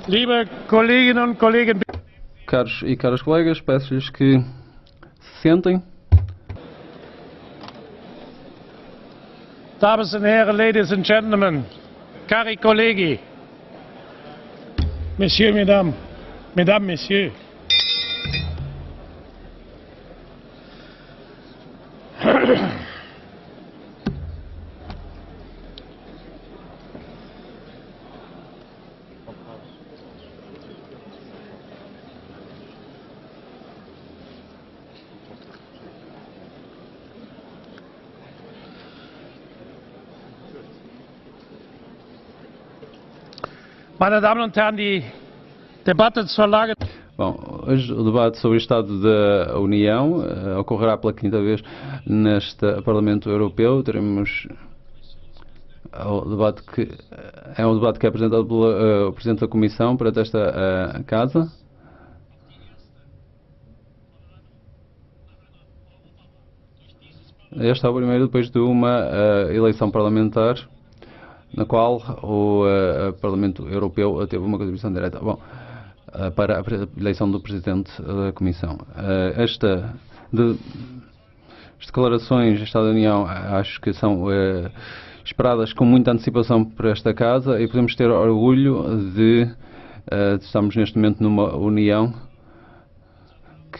Liebe Kolleginnen und Kollegen, Caros e caras colegas, peço-lhes que se sentem. Damen und Herren, Ladies and Gentlemen, cari colleghi, Messieurs, Mesdames, Mesdames, Messieurs. Meine Damen und Herren, die Debatte zur Lage. Bom, hoje o debate sobre o Estado da União ocorrerá pela quinta vez neste Parlamento Europeu. Teremos o debate que é um debate que é apresentado pelo Presidente da Comissão para esta Casa. Este é o primeiro depois de uma eleição parlamentar na qual o Parlamento Europeu teve uma contribuição direta. Bom, para a eleição do Presidente da Comissão. Estas declarações de Estado da União acho que são esperadas com muita antecipação por esta Casa e podemos ter orgulho de estarmos neste momento numa União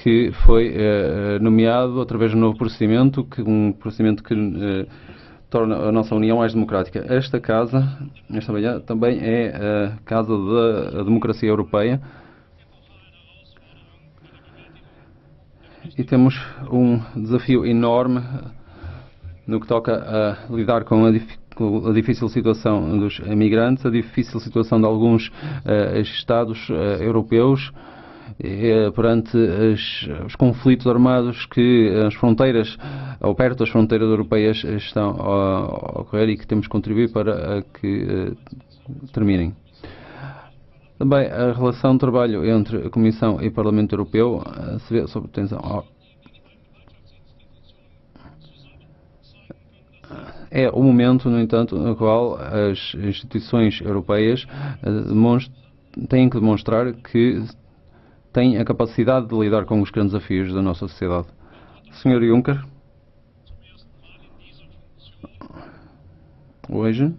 que foi nomeado através de um novo procedimento, um procedimento que torna a nossa União mais democrática. Esta Casa, esta manhã, também é a Casa da Democracia Europeia e temos um desafio enorme no que toca a lidar com a difícil situação dos imigrantes, a difícil situação de alguns Estados europeus perante os conflitos armados que as fronteiras, ou perto das fronteiras europeias, estão a ocorrer e que temos que contribuir para que terminem. Também a relação de trabalho entre a Comissão e o Parlamento Europeu se vê sob tensão. É o momento, no entanto, no qual as instituições europeias têm que demonstrar que têm a capacidade de lidar com os grandes desafios da nossa sociedade. Sr. Juncker, hoje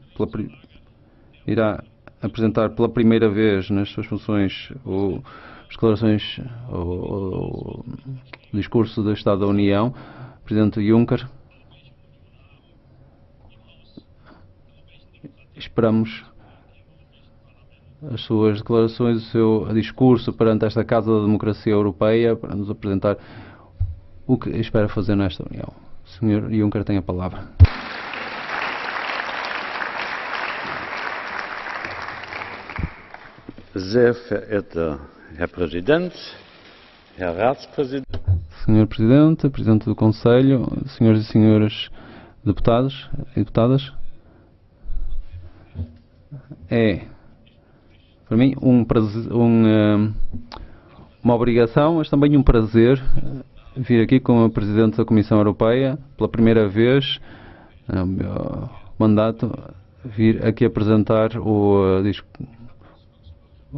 irá apresentar pela primeira vez nas suas funções o discurso do Estado da União. Presidente Juncker, esperamos as suas declarações, o seu discurso perante esta Casa da Democracia Europeia para nos apresentar o que espera fazer nesta União. Sr. Juncker tem a palavra. Sehr verehrter Herr Präsident, Herr Ratspräsident. Sr. Presidente, Presidente do Conselho, senhores e senhoras deputados e deputadas, é para mim uma obrigação, mas também um prazer vir aqui como Presidente da Comissão Europeia, pela primeira vez no meu mandato, vir aqui apresentar o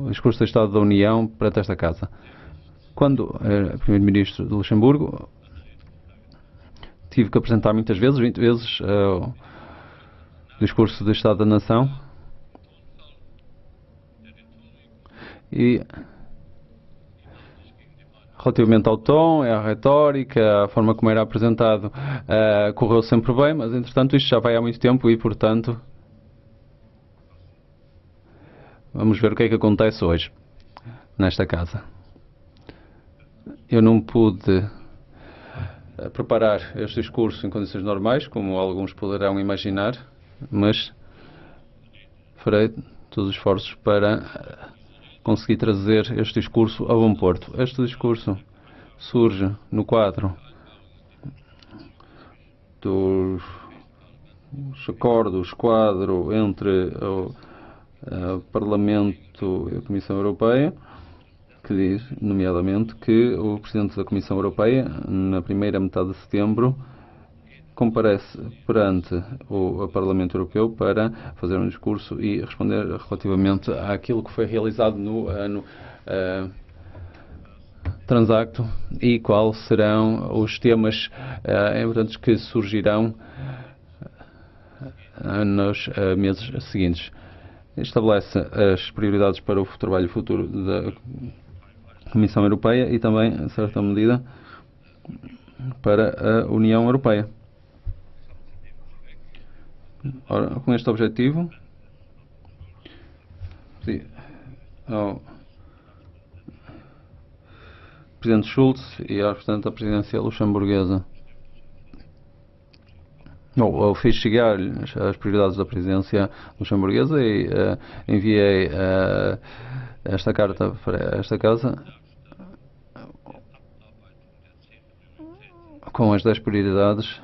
discurso do Estado da União para esta Casa. Quando era Primeiro-Ministro de Luxemburgo, tive que apresentar muitas vezes, 20 vezes, o discurso do Estado da Nação. E relativamente ao tom, à retórica, à forma como era apresentado, correu sempre bem, mas entretanto isto já vai há muito tempo e, portanto, vamos ver o que é que acontece hoje nesta Casa. Eu não pude preparar este discurso em condições normais, como alguns poderão imaginar, mas farei todos os esforços para conseguir trazer este discurso a bom porto. Este discurso surge no quadro dos acordos entre o Parlamento e a Comissão Europeia, que diz, nomeadamente, que o Presidente da Comissão Europeia, na primeira metade de setembro, comparece perante o Parlamento Europeu para fazer um discurso e responder relativamente àquilo que foi realizado no ano transacto e quais serão os temas importantes que surgirão nos meses seguintes. Estabelece as prioridades para o trabalho futuro da Comissão Europeia e também, em certa medida, para a União Europeia. Ora, com este objetivo, ao Presidente Schulz e ao representante da presidência luxemburguesa, eu fiz chegar as prioridades da presidência luxemburguesa e enviei esta carta para esta casa com as 10 prioridades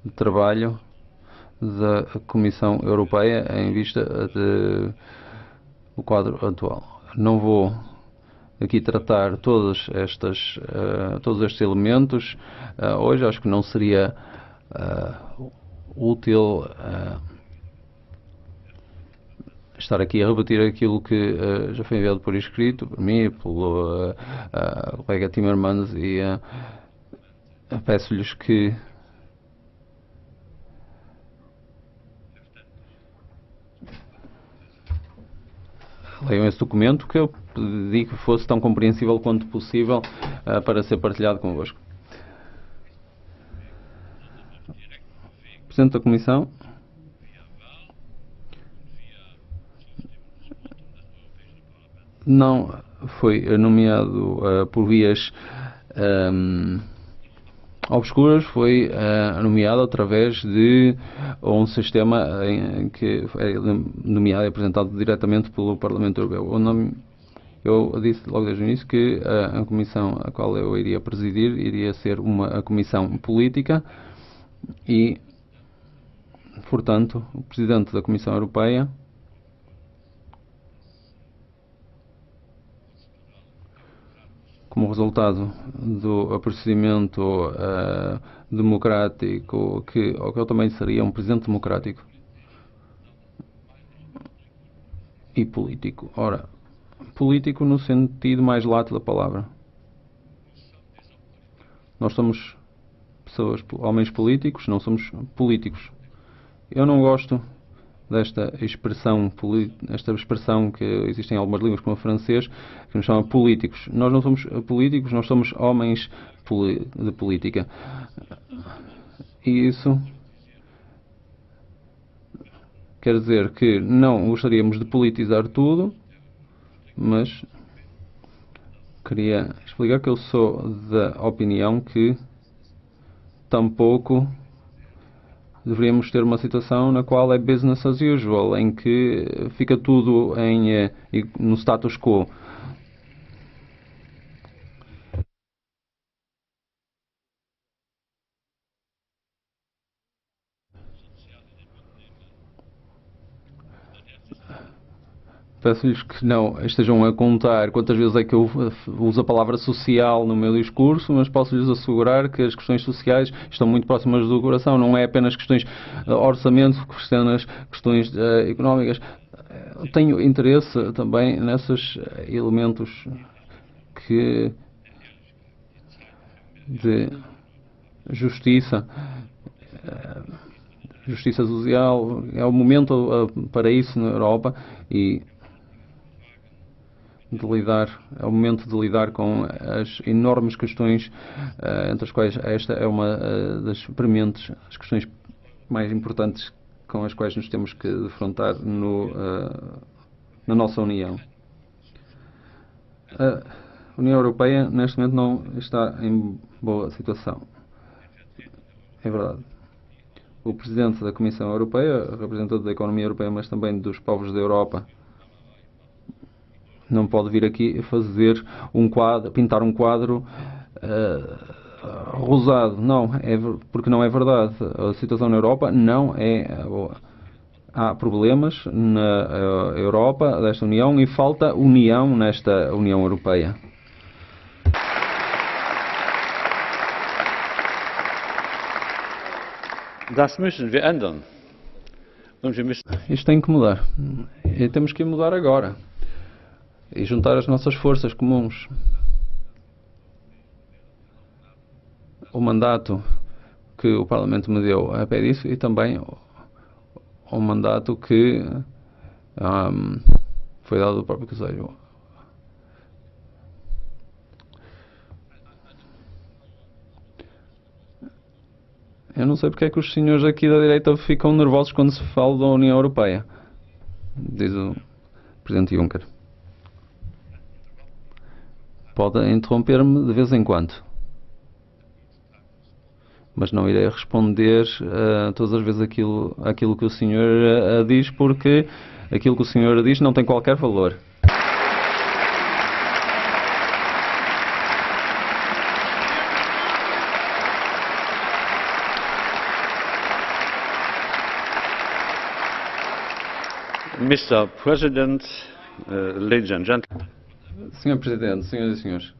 de trabalho da Comissão Europeia em vista do quadro atual. Não vou aqui tratar todos estes elementos hoje. Acho que não seria útil estar aqui a repetir aquilo que já foi enviado por escrito por mim, pelo colega Timmermans, e peço-lhes que leiam esse documento, que eu pedi que fosse tão compreensível quanto possível para ser partilhado convosco. Presidente da Comissão, não foi nomeado por vias obscuras, foi nomeado através de um sistema em que é nomeado e apresentado diretamente pelo Parlamento Europeu. Eu disse logo desde o início que a comissão a qual eu iria presidir iria ser uma comissão política e, portanto, o Presidente da Comissão Europeia como resultado do procedimento democrático, que eu também seria um presidente democrático e político. Ora, político no sentido mais lato da palavra. Nós somos pessoas, homens políticos, não somos políticos. Eu não gosto desta expressão, esta expressão que existe em algumas línguas como o francês, que nos chama políticos. Nós não somos políticos, nós somos homens de política. E isso quer dizer que não gostaríamos de politizar tudo, mas queria explicar que eu sou da opinião que tampouco deveríamos ter uma situação na qual é business as usual, em que fica tudo no status quo. Peço-lhes que não estejam a contar quantas vezes é que eu uso a palavra social no meu discurso, mas posso-lhes assegurar que as questões sociais estão muito próximas do coração. Não é apenas questões de orçamento, questões económicas. Eu tenho interesse também nesses elementos de justiça. Justiça social é o momento para isso na Europa e é o momento de lidar com as enormes questões, entre as quais esta é uma das prementes, as questões mais importantes com as quais nos temos que defrontar na nossa União. A União Europeia neste momento não está em boa situação. É verdade. O Presidente da Comissão Europeia, representante da economia europeia, mas também dos povos da Europa, não pode vir aqui fazer pintar um quadro rosado. Não, porque não é verdade. A situação na Europa não é boa. Há problemas na Europa, desta União, e falta união nesta União Europeia. Das müssen wir ändern. Und wir müssen Isto tem que mudar. E temos que mudar agora. E juntar as nossas forças comuns. O mandato que o Parlamento me deu a pé disso e também o mandato que foi dado do próprio Conselho. Eu não sei porque é que os senhores aqui da direita ficam nervosos quando se fala da União Europeia, diz o Presidente Juncker. Pode interromper-me de vez em quando, mas não irei responder todas as vezes aquilo que o senhor diz, porque aquilo que o senhor diz não tem qualquer valor. Mr. President, ladies and gentlemen. Senhor Presidente, senhoras e senhores,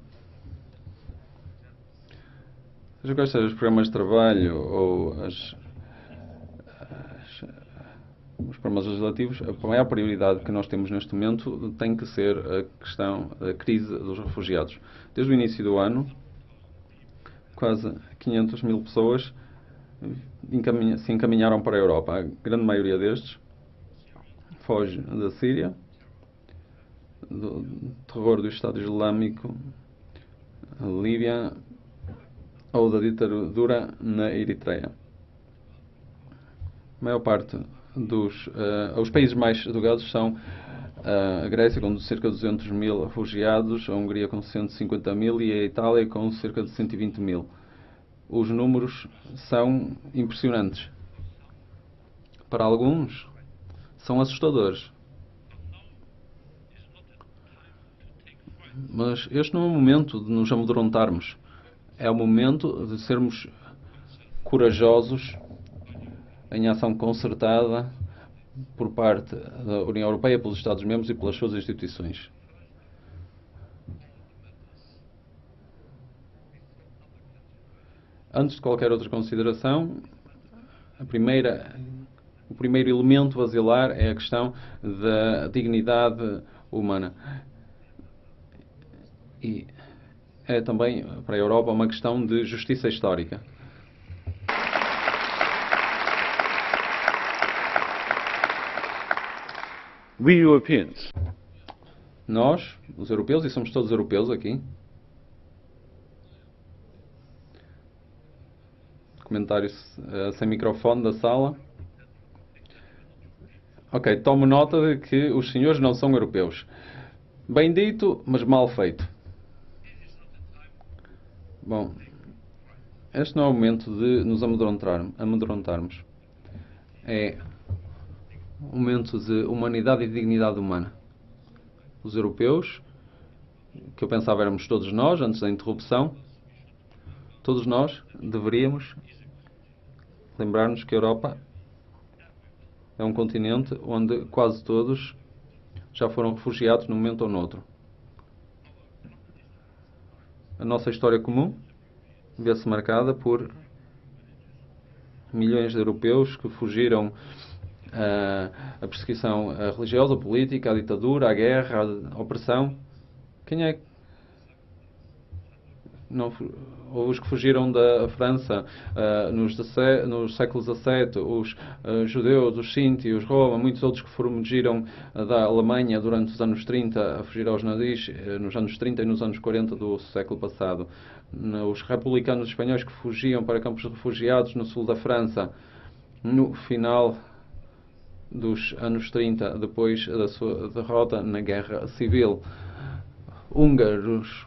seja quais sejam os programas de trabalho ou os programas legislativos, a maior prioridade que nós temos neste momento tem que ser a questão da crise dos refugiados. Desde o início do ano, quase 500 mil pessoas se encaminharam para a Europa. A grande maioria destes foge da Síria, do terror do Estado Islâmico, a Líbia ou da ditadura na Eritreia. A maior parte os países mais educados são a Grécia, com cerca de 200 mil refugiados, a Hungria com 150 mil e a Itália com cerca de 120 mil. Os números são impressionantes. Para alguns, são assustadores. Mas este não é o momento de nos amedrontarmos. É o momento de sermos corajosos em ação concertada por parte da União Europeia, pelos Estados-membros e pelas suas instituições. Antes de qualquer outra consideração, o primeiro elemento basilar é a questão da dignidade humana. E é também, para a Europa, uma questão de justiça histórica. We Europeans. Nós, os europeus, e somos todos europeus aqui. Comentário sem microfone da sala. Ok, tomo nota de que os senhores não são europeus. Bem dito, mas mal feito. Bom, este não é o momento de nos amedrontarmos. É um momento de humanidade e de dignidade humana. Os europeus, que eu pensava éramos todos nós, antes da interrupção, todos nós deveríamos lembrar-nos que a Europa é um continente onde quase todos já foram refugiados num momento ou noutro. A nossa história comum vê-se marcada por milhões de europeus que fugiram a perseguição religiosa, a política, a ditadura, a guerra, a opressão. Quem é que não? Os que fugiram da França nos séculos XVII, os judeus, os síntios, Roma, muitos outros que fugiram da Alemanha durante os anos 30 a fugir aos nazis, nos anos 30 e nos anos 40 do século passado. Os republicanos espanhóis que fugiam para campos de refugiados no sul da França, no final dos anos 30, depois da sua derrota na Guerra Civil. Húngaros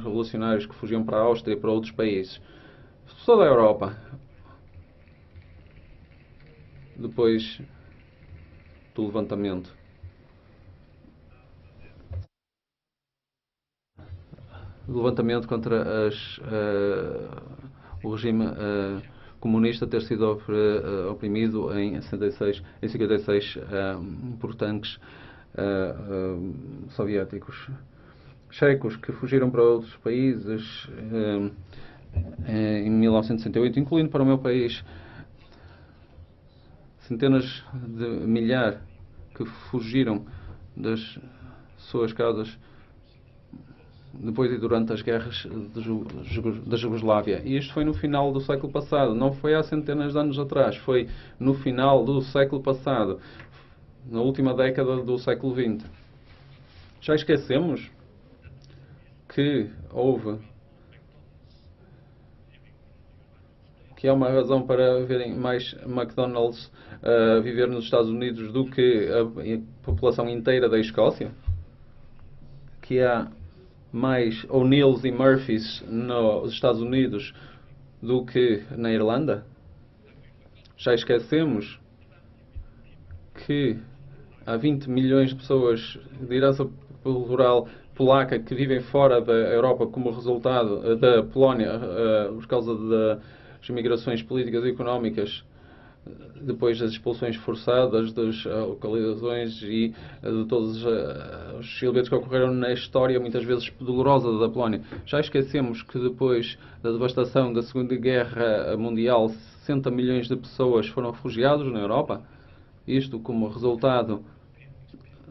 revolucionários que fugiam para a Áustria e para outros países. Toda a Europa. Depois do levantamento. O levantamento contra o regime comunista ter sido oprimido em 56 por tanques soviéticos. Checos que fugiram para outros países, em 1968, incluindo para o meu país centenas de milhares que fugiram das suas casas depois e durante as guerras da Jugoslávia. E isto foi no final do século passado, não foi há centenas de anos atrás, foi no final do século passado, na última década do século XX. Já esquecemos que há uma razão para verem mais McDonald's a viver nos Estados Unidos do que a população inteira da Escócia? Que há mais O'Neills e Murphys nos Estados Unidos do que na Irlanda? Já esquecemos que há 20 milhões de pessoas de herança cultural polaca que vivem fora da Europa como resultado da Polónia por causa das imigrações políticas e económicas depois das expulsões forçadas, das localizações e de todos os elementos que ocorreram na história, muitas vezes dolorosa, da Polónia. Já esquecemos que depois da devastação da Segunda Guerra Mundial, 60 milhões de pessoas foram refugiados na Europa? Isto como resultado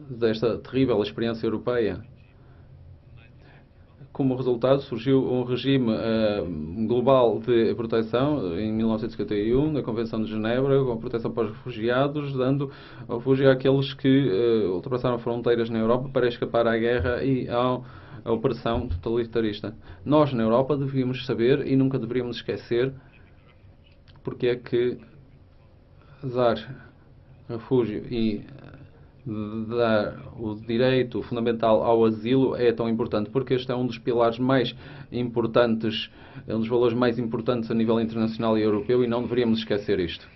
desta terrível experiência europeia. Como resultado, surgiu um regime global de proteção em 1951, na Convenção de Genebra, com proteção para os refugiados, dando refúgio àqueles que ultrapassaram fronteiras na Europa para escapar à guerra e à opressão totalitarista. Nós, na Europa, devíamos saber e nunca deveríamos esquecer porque é que dar refúgio e dar o direito fundamental ao asilo é tão importante, porque este é um dos pilares mais importantes, é um dos valores mais importantes a nível internacional e europeu, e não deveríamos esquecer isto.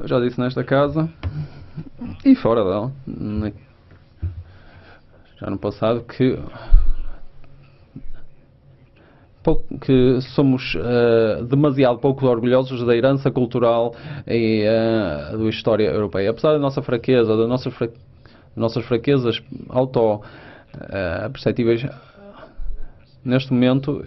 Eu já disse nesta casa e fora dela, já no passado, que somos demasiado pouco orgulhosos da herança cultural e da história europeia. Apesar da nossa fraqueza, das nossas fraquezas auto-perceptíveis, neste momento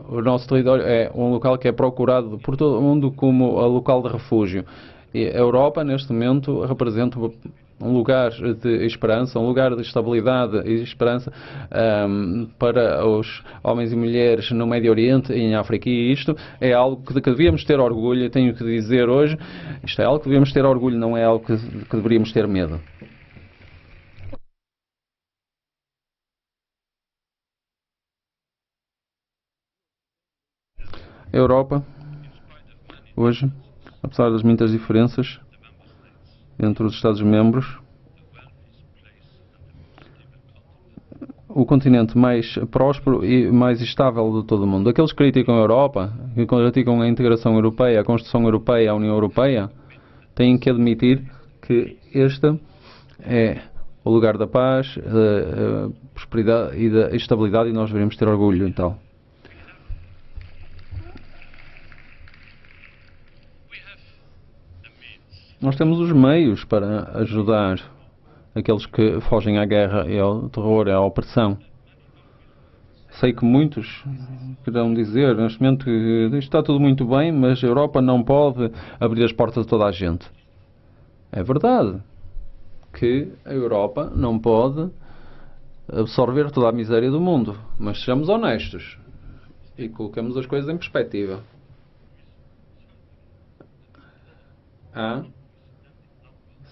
o nosso território é um local que é procurado por todo o mundo como local de refúgio. E a Europa, neste momento, representa um lugar de esperança, um lugar de estabilidade e esperança para os homens e mulheres no Médio Oriente e em África. E isto é algo que devíamos ter orgulho, tenho que dizer hoje, isto é algo que devemos ter orgulho, não é algo que deveríamos ter medo. A Europa, hoje, apesar das muitas diferenças entre os Estados-membros, o continente mais próspero e mais estável de todo o mundo. Aqueles que criticam a Europa, que criticam a integração europeia, a construção europeia, a União Europeia, têm que admitir que este é o lugar da paz, da prosperidade e da estabilidade, e nós deveríamos ter orgulho então. Nós temos os meios para ajudar aqueles que fogem à guerra e ao terror e à opressão. Sei que muitos querão dizer neste momento que isto está tudo muito bem, mas a Europa não pode abrir as portas a toda a gente. É verdade que a Europa não pode absorver toda a miséria do mundo, mas sejamos honestos e coloquemos as coisas em perspectiva. Há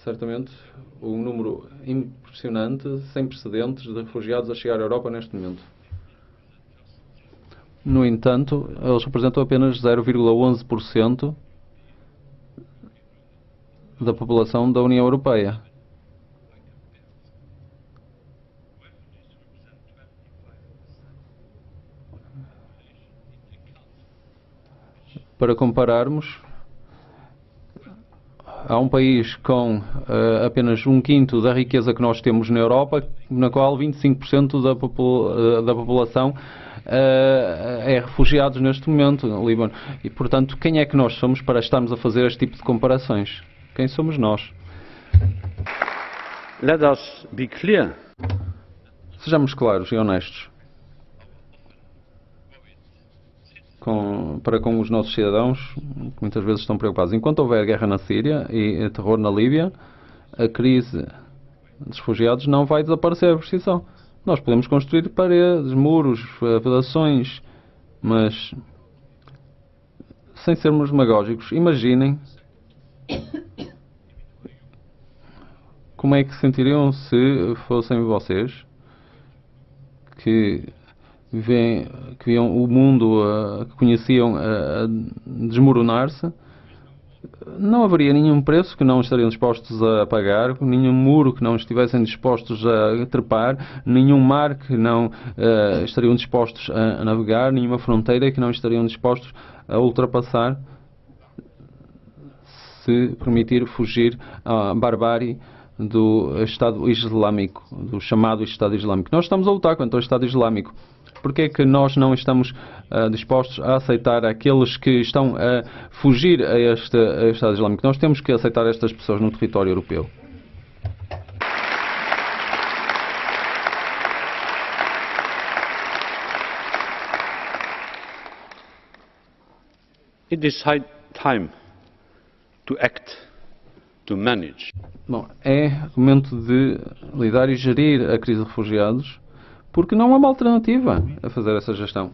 certamente um número impressionante, sem precedentes, de refugiados a chegar à Europa neste momento. No entanto, eles representam apenas 0,11% da população da União Europeia. Para compararmos, há um país com apenas 1/5 da riqueza que nós temos na Europa, na qual 25% da população é refugiados neste momento no Líbano. E, portanto, quem é que nós somos para estarmos a fazer este tipo de comparações? Quem somos nós? Let us be clear. Sejamos claros e honestos para com os nossos cidadãos, que muitas vezes estão preocupados. Enquanto houver guerra na Síria e terror na Líbia, a crise dos refugiados não vai desaparecer por si só. Nós podemos construir paredes, muros, vedações, mas sem sermos demagógicos, imaginem como é que se sentiriam se fossem vocês que viam o mundo que conheciam a desmoronar-se. Não haveria nenhum preço que não estariam dispostos a pagar, nenhum muro que não estivessem dispostos a trepar, nenhum mar que não estariam dispostos a navegar, nenhuma fronteira que não estariam dispostos a ultrapassar, se permitir fugir à barbárie do Estado Islâmico, do chamado Estado Islâmico. Nós estamos a lutar contra o Estado Islâmico. Porque é que nós não estamos dispostos a aceitar aqueles que estão a fugir a este Estado Islâmico? Nós temos que aceitar estas pessoas no território europeu. It is high time to act, to manage. Bom, é o momento de lidar e gerir a crise de refugiados, porque não há uma alternativa a fazer essa gestão.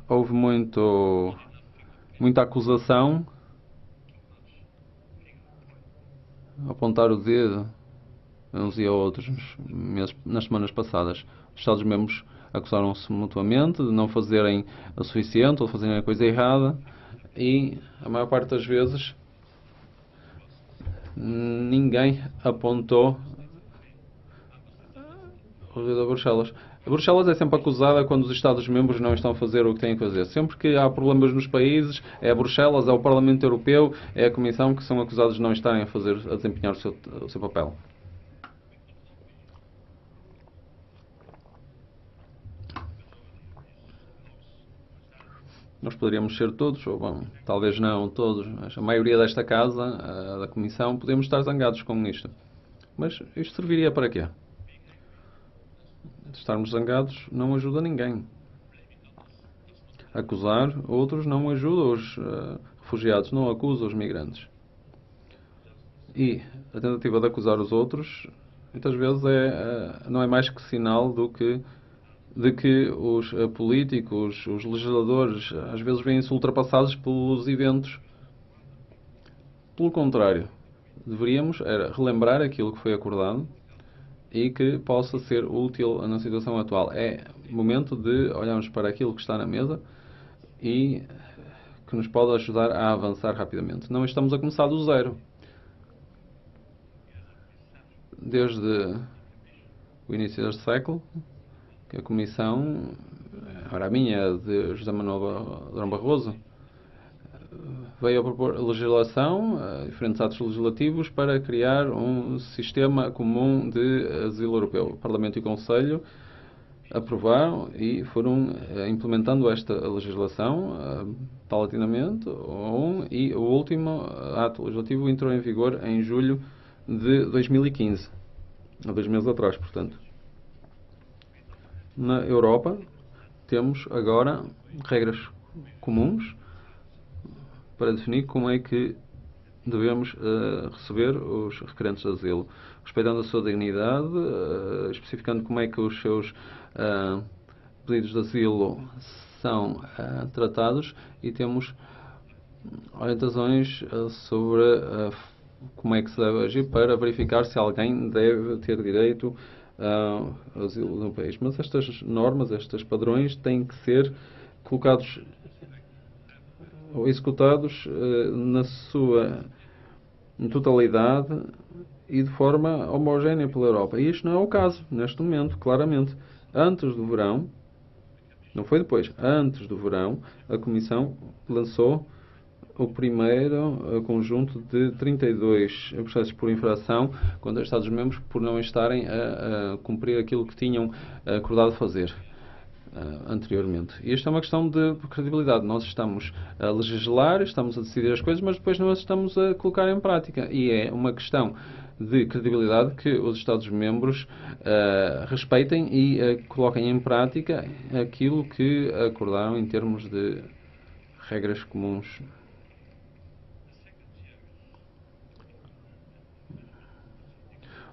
Houve muita acusação, apontar o dedo a uns e a outros nas semanas passadas. Os Estados-membros acusaram-se mutuamente de não fazerem o suficiente ou de fazerem a coisa errada e, a maior parte das vezes, ninguém apontou a Bruxelas. A Bruxelas é sempre acusada quando os Estados-membros não estão a fazer o que têm que fazer. Sempre que há problemas nos países, é a Bruxelas, é o Parlamento Europeu, é a Comissão que são acusados de não estarem a desempenhar o seu papel. Nós poderíamos ser todos, ou bom, talvez não todos, mas a maioria desta casa, da Comissão, podemos estar zangados com isto. Mas isto serviria para quê? Estarmos zangados não ajuda ninguém. Acusar outros não ajuda os refugiados, não acusa os migrantes. E a tentativa de acusar os outros, muitas vezes, não é mais que sinal de que os políticos, os legisladores, às vezes veem-se ultrapassados pelos eventos. Pelo contrário, deveríamos relembrar aquilo que foi acordado e que possa ser útil na situação atual. É momento de olharmos para aquilo que está na mesa e que nos pode ajudar a avançar rapidamente. Não estamos a começar do zero. Desde o início deste século, que a Comissão, ora a minha, de José Manuel Durão Barroso, veio a propor legislação, diferentes atos legislativos, para criar um sistema comum de asilo europeu. O Parlamento e o Conselho aprovaram e foram implementando esta legislação paulatinamente, e o último ato legislativo entrou em vigor em julho de 2015, há 2 meses atrás, portanto. Na Europa temos agora regras comuns para definir como é que devemos receber os requerentes de asilo, respeitando a sua dignidade, especificando como é que os seus pedidos de asilo são tratados, e temos orientações sobre como é que se deve agir para verificar se alguém deve ter direito ao asilo no país. Mas estas normas, estes padrões, têm que ser colocados ou executados na sua totalidade e de forma homogénea pela Europa. E isto não é o caso, neste momento, claramente. Antes do verão, não foi depois, antes do verão, a Comissão lançou o primeiro conjunto de 32 processos por infração contra os Estados-membros por não estarem a cumprir aquilo que tinham acordado fazer anteriormente. E isto é uma questão de credibilidade. Nós estamos a legislar, estamos a decidir as coisas, mas depois não as estamos a colocar em prática. E é uma questão de credibilidade que os Estados-membros respeitem e coloquem em prática aquilo que acordaram em termos de regras comuns.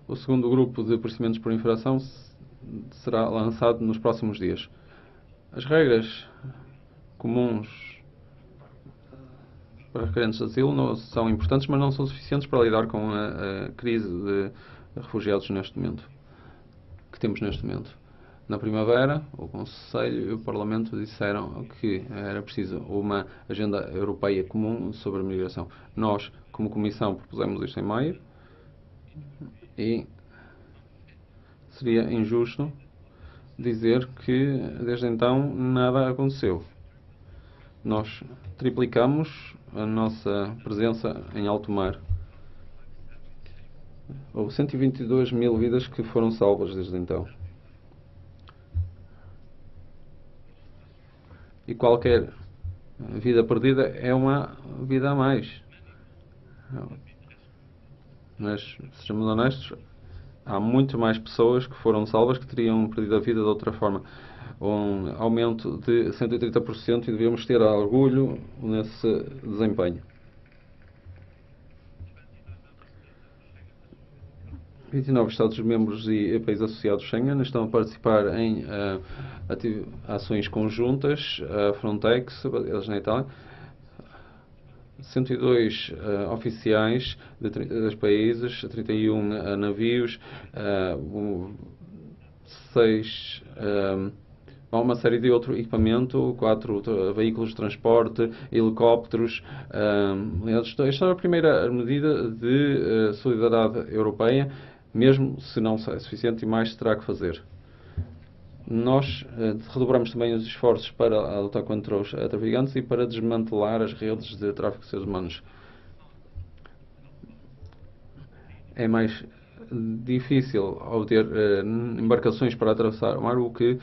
O segundo grupo de procedimentos por infração será lançado nos próximos dias. As regras comuns para requerentes de asilo não são importantes, mas não são suficientes para lidar com a crise de refugiados que temos neste momento. Na primavera, o Conselho e o Parlamento disseram que era preciso uma agenda europeia comum sobre a migração. Nós, como Comissão, propusemos isto em maio e seria injusto dizer que desde então nada aconteceu. Nós triplicamos a nossa presença em alto mar. Houve 122 mil vidas que foram salvas desde então. E qualquer vida perdida é uma vida a mais. Mas, sejamos honestos, há muito mais pessoas que foram salvas que teriam perdido a vida de outra forma. Um aumento de 130% e devemos ter orgulho nesse desempenho. 29 Estados-membros e países associados Schengen estão a participar em ações conjuntas, a Frontex, eles na Itália, 102 oficiais de 32 países, 31 navios, 6 uma série de outro equipamento, 4 veículos de transporte, helicópteros. Esta é a primeira medida de solidariedade europeia, mesmo se não é suficiente e mais se terá que fazer. Nós redobramos também os esforços para lutar contra os traficantes e para desmantelar as redes de tráfico de seres humanos. É mais difícil obter embarcações para atravessar o mar, o que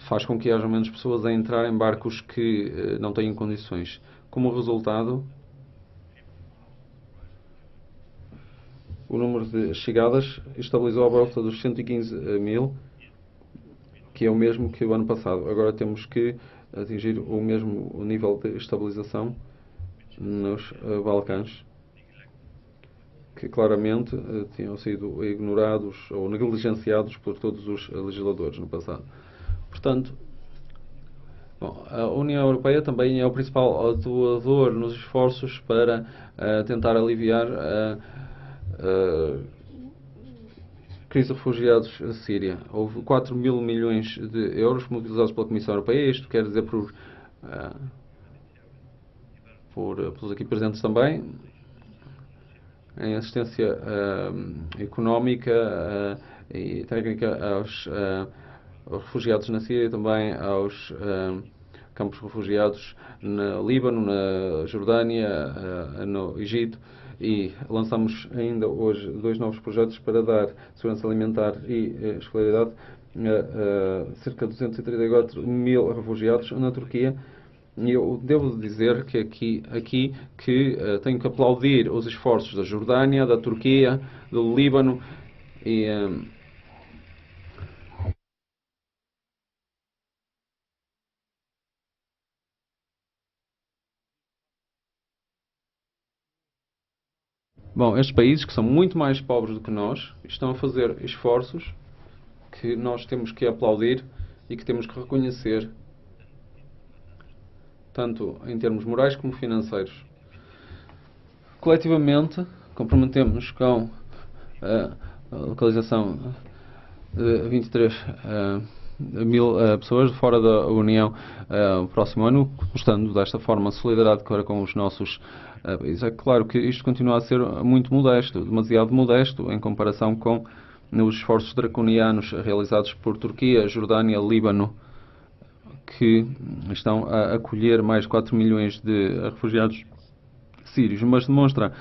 faz com que haja menos pessoas a entrar em barcos que não têm condições. Como resultado, o número de chegadas estabilizou à volta dos 115 mil, que é o mesmo que o ano passado. Agora temos que atingir o mesmo nível de estabilização nos Balcãs, que claramente tinham sido ignorados ou negligenciados por todos os legisladores no passado. Portanto, a União Europeia também é o principal atuador nos esforços para tentar aliviar a crise de refugiados na Síria. Houve 4 mil milhões de euros mobilizados pela Comissão Europeia, isto quer dizer pelos aqui presentes também, em assistência económica e técnica aos refugiados na Síria e também aos campos de refugiados no Líbano, na Jordânia, no Egito, e lançamos ainda hoje 2 novos projetos para dar segurança alimentar e escolaridade a cerca de 234 mil refugiados na Turquia. E eu devo dizer que aqui tenho que aplaudir os esforços da Jordânia, da Turquia, do Líbano e bom, estes países, que são muito mais pobres do que nós, estão a fazer esforços que nós temos que aplaudir e que temos que reconhecer, tanto em termos morais como financeiros. Coletivamente, comprometemos com a localização de 23 mil pessoas de fora da União no próximo ano, mostrando desta forma solidariedade com os nossos países. É claro que isto continua a ser muito modesto, demasiado modesto, em comparação com os esforços draconianos realizados por Turquia, Jordânia, Líbano, que estão a acolher mais de 4 milhões de refugiados sírios, mas demonstra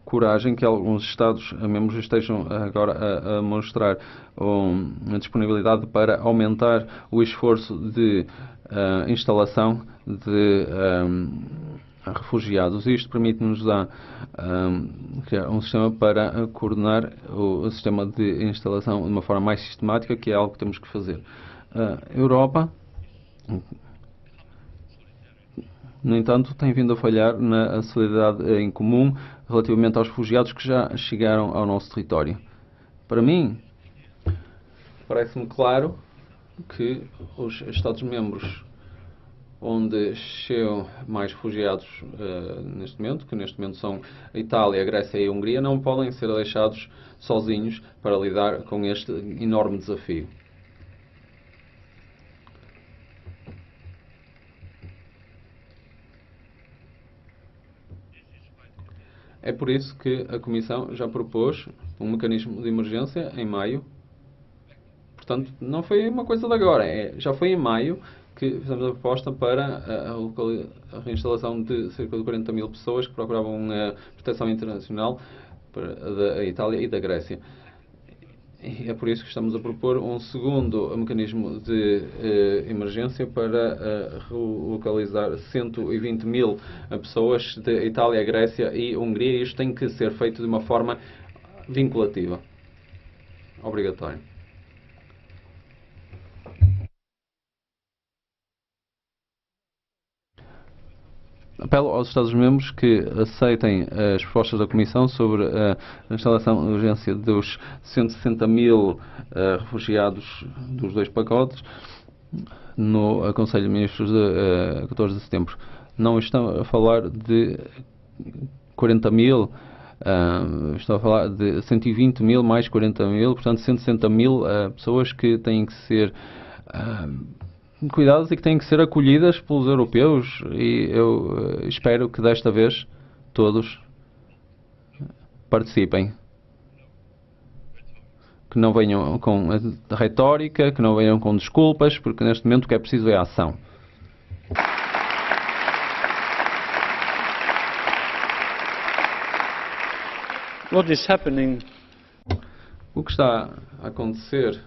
coragem que alguns Estados-membros estejam agora a mostrar a disponibilidade para aumentar o esforço de instalação de refugiados. Isto permite-nos criar um sistema para coordenar o sistema de instalação de uma forma mais sistemática, que é algo que temos que fazer. A Europa, no entanto, tem vindo a falhar na solidariedade em comum relativamente aos refugiados que já chegaram ao nosso território. Para mim, parece-me claro que os Estados-membros onde chegam mais refugiados neste momento são a Itália, a Grécia e a Hungria, não podem ser deixados sozinhos para lidar com este enorme desafio. É por isso que a Comissão já propôs um mecanismo de emergência em maio. Portanto, não foi uma coisa de agora, já foi em maio que fizemos a proposta para a reinstalação de cerca de 40 mil pessoas que procuravam proteção internacional da Itália e da Grécia. E é por isso que estamos a propor um segundo mecanismo de emergência para relocalizar 120 mil pessoas de Itália, Grécia e Hungria. E isto tem que ser feito de uma forma vinculativa, obrigatória. Apelo aos Estados-membros que aceitem as propostas da Comissão sobre a instalação de urgência dos 160 mil refugiados dos dois pacotes no Conselho de Ministros de 14 de setembro. Não estão a falar de 40 mil, estão a falar de 120 mil mais 40 mil, portanto 160 mil pessoas que têm que ser cuidadas e que têm que ser acolhidas pelos europeus, e eu espero que desta vez todos participem. Que não venham com retórica, que não venham com desculpas, porque neste momento o que é preciso é ação. What is happening? O que está a acontecer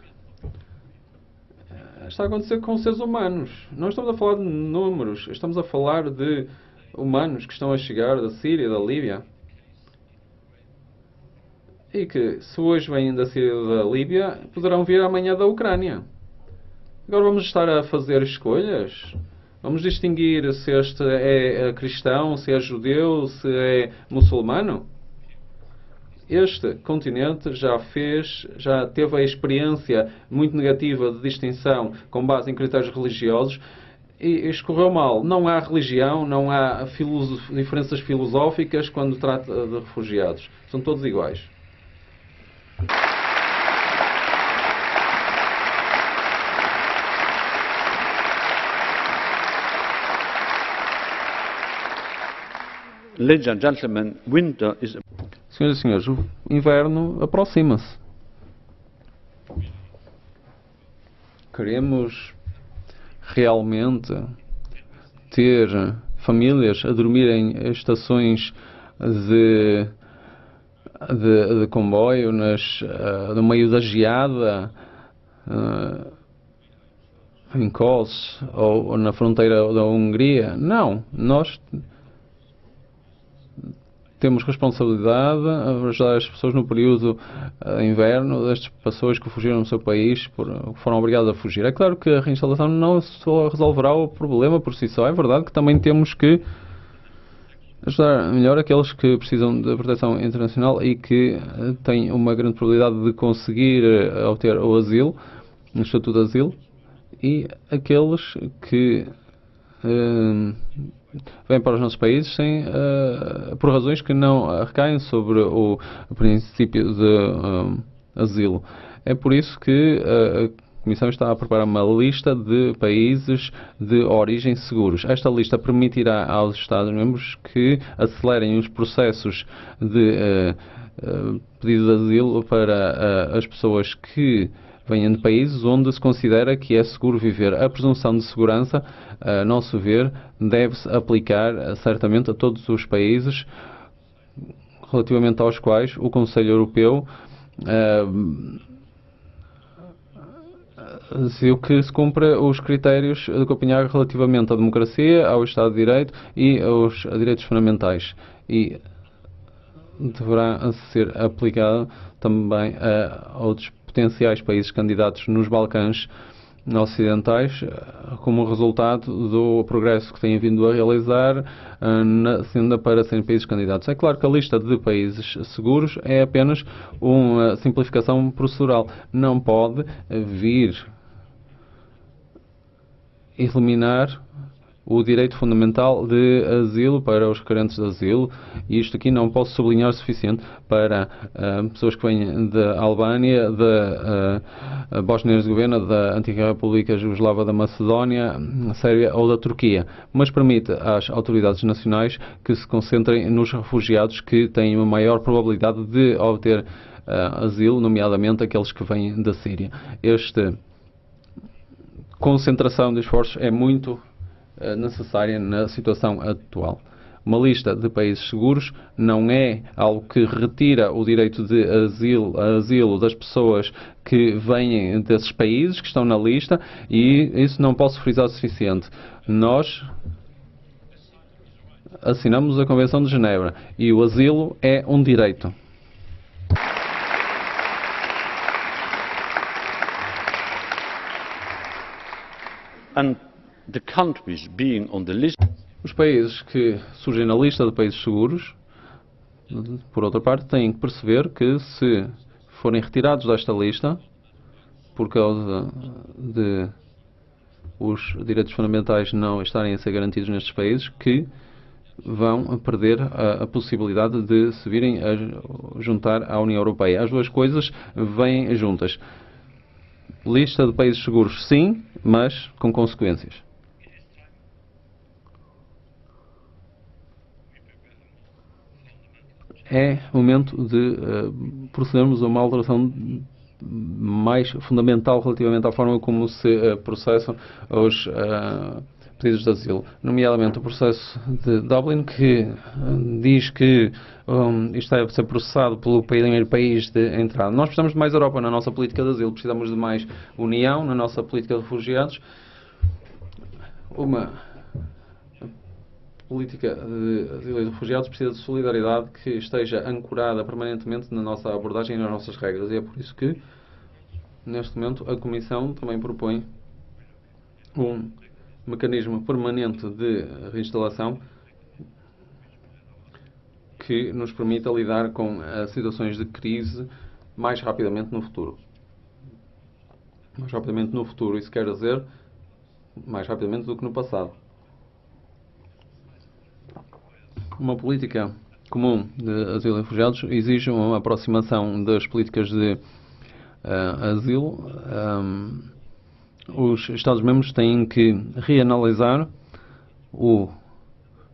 com seres humanos. Não estamos a falar de números, estamos a falar de humanos que estão a chegar da Síria, da Líbia. E que, se hoje vêm da Síria ou da Líbia, poderão vir amanhã da Ucrânia. Agora vamos estar a fazer escolhas? Vamos distinguir se este é cristão, se é judeu, se é muçulmano? Este continente já teve a experiência muito negativa de distinção com base em critérios religiosos e escorreu mal. Não há religião, não há diferenças filosóficas quando trata de refugiados. São todos iguais. Ladies and gentlemen, winter is... Senhoras e senhores, o inverno aproxima-se. Queremos realmente ter famílias a dormir em estações de comboio no meio da geada, em Kos ou na fronteira da Hungria? Não, nós temos responsabilidade a ajudar as pessoas no período de inverno, destas pessoas que fugiram do seu país, foram obrigadas a fugir. É claro que a reinstalação não só resolverá o problema por si só. É verdade que também temos que ajudar melhor aqueles que precisam de proteção internacional e que têm uma grande probabilidade de conseguir obter o asilo, o estatuto de asilo, e aqueles que vêm para os nossos países por razões que não recaem sobre o princípio de asilo. É por isso que a Comissão está a preparar uma lista de países de origem seguros. Esta lista permitirá aos Estados-membros que acelerem os processos de pedido de asilo para as pessoas que venham de países onde se considera que é seguro viver. A presunção de segurança, a nosso ver, deve-se aplicar certamente a todos os países relativamente aos quais o Conselho Europeu decidiu que se cumpra os critérios de Copenhague relativamente à democracia, ao Estado de Direito e aos direitos fundamentais. E deverá ser aplicado também a outros potenciais países candidatos nos Balcãs ocidentais, como resultado do progresso que têm vindo a realizar na senda para serem países candidatos. É claro que a lista de países seguros é apenas uma simplificação procedural. Não pode vir eliminar o direito fundamental de asilo para os requerentes de asilo, e isto aqui não posso sublinhar o suficiente para pessoas que vêm da Albânia, da Bósnia e Herzegovina, da antiga República Jugoslava da Macedónia, Sérvia ou da Turquia, mas permite às autoridades nacionais que se concentrem nos refugiados que têm uma maior probabilidade de obter asilo, nomeadamente aqueles que vêm da Síria. Esta concentração de esforços é muito necessária na situação atual. Uma lista de países seguros não é algo que retira o direito de asilo das pessoas que vêm desses países que estão na lista, e isso não posso frisar o suficiente. Nós assinamos a Convenção de Genebra e o asilo é um direito. And the countries being on the list. Os países que surgem na lista de países seguros, por outra parte, têm que perceber que se forem retirados desta lista por causa de os direitos fundamentais não estarem a ser garantidos nestes países, que vão perder a possibilidade de se virem a juntar à União Europeia. As duas coisas vêm juntas. Lista de países seguros, sim, mas com consequências. É momento de procedermos a uma alteração mais fundamental relativamente à forma como se processam os pedidos de asilo, nomeadamente o processo de Dublin, que diz que isto deve ser processado pelo primeiro país de entrada. Nós precisamos de mais Europa na nossa política de asilo, precisamos de mais união na nossa política de refugiados, uma política de asilo e de refugiados precisa de solidariedade que esteja ancorada permanentemente na nossa abordagem e nas nossas regras, e é por isso que neste momento a Comissão também propõe um mecanismo permanente de reinstalação que nos permita lidar com situações de crise mais rapidamente no futuro. Mais rapidamente no futuro, isso quer dizer mais rapidamente do que no passado. Uma política comum de asilo e refugiados exige uma aproximação das políticas de asilo. Os Estados-membros têm que reanalisar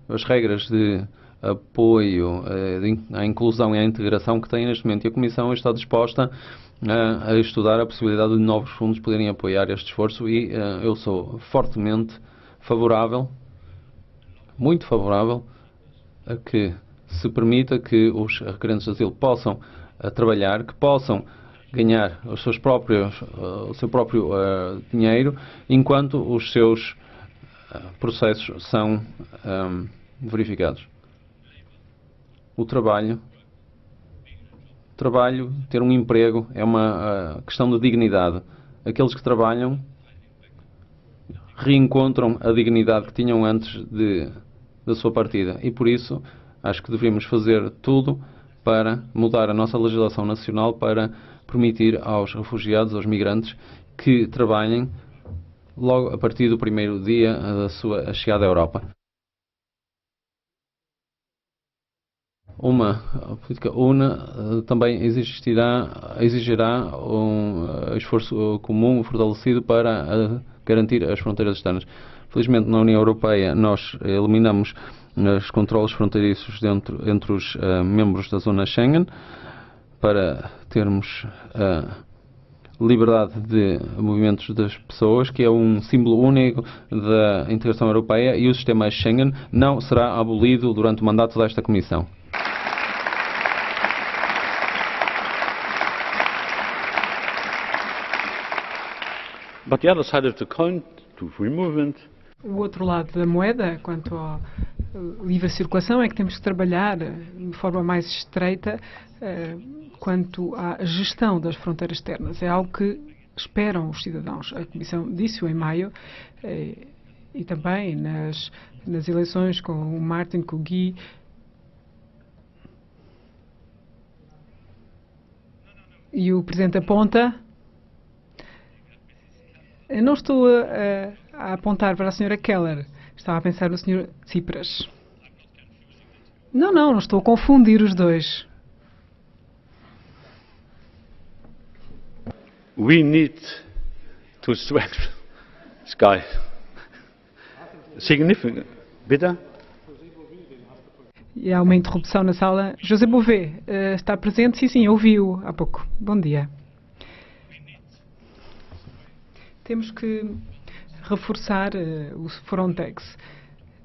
as regras de apoio à inclusão e à integração que têm neste momento, e a Comissão está disposta a estudar a possibilidade de novos fundos poderem apoiar este esforço, e eu sou fortemente favorável, muito favorável, a que se permita que os requerentes de asilo possam trabalhar, que possam ganhar o seu próprio dinheiro, enquanto os seus processos são verificados. O trabalho, ter um emprego, é uma questão de dignidade. Aqueles que trabalham reencontram a dignidade que tinham antes da sua partida, e por isso acho que deveríamos fazer tudo para mudar a nossa legislação nacional para permitir aos refugiados, aos migrantes, que trabalhem logo a partir do primeiro dia da sua chegada à Europa. Uma política una também exigirá um esforço comum fortalecido para garantir as fronteiras externas. Felizmente, na União Europeia, nós eliminamos os controles fronteiriços entre os membros da zona Schengen, para termos liberdade de movimentos das pessoas, que é um símbolo único da integração europeia, e o sistema Schengen não será abolido durante o mandato desta Comissão. But the other side of the coin, to free movement, O outro lado da moeda, quanto à livre circulação, é que temos que trabalhar de forma mais estreita quanto à gestão das fronteiras externas. É algo que esperam os cidadãos. A Comissão disse-o em maio e também nas eleições com o Martin, com o Guy. E o Presidente aponta. Eu não estou a apontar para a Sra. Keller. Estava a pensar no Sr. Tsipras. Não estou a confundir os dois. we need to strengthen Sky. Significant. Bitte? E há uma interrupção na sala. José Bové está presente? Sim, ouviu há pouco. Bom dia. Temos que reforçar o Frontex.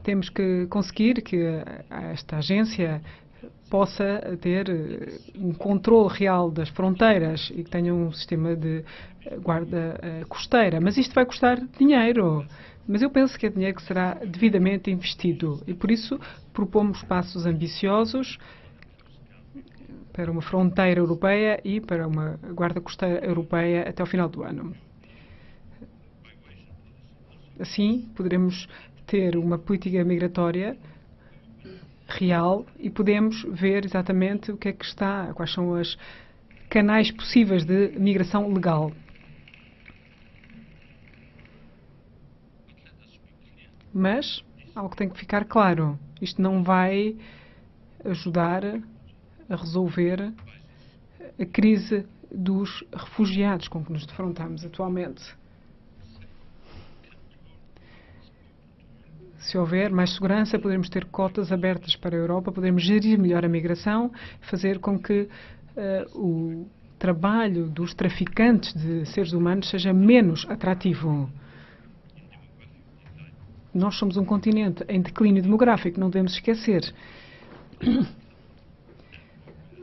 Temos que conseguir que esta agência possa ter um controle real das fronteiras e que tenha um sistema de guarda costeira. Mas isto vai custar dinheiro. Mas eu penso que é dinheiro que será devidamente investido. E por isso propomos passos ambiciosos para uma fronteira europeia e para uma guarda costeira europeia até ao final do ano. Assim, poderemos ter uma política migratória real e podemos ver exatamente o que é que está, quais são os canais possíveis de migração legal. Mas, algo que tem que ficar claro, isto não vai ajudar a resolver a crise dos refugiados com que nos defrontamos atualmente. Se houver mais segurança, poderemos ter cotas abertas para a Europa, poderemos gerir melhor a migração, fazer com que o trabalho dos traficantes de seres humanos seja menos atrativo. Nós somos um continente em declínio demográfico, não devemos esquecer.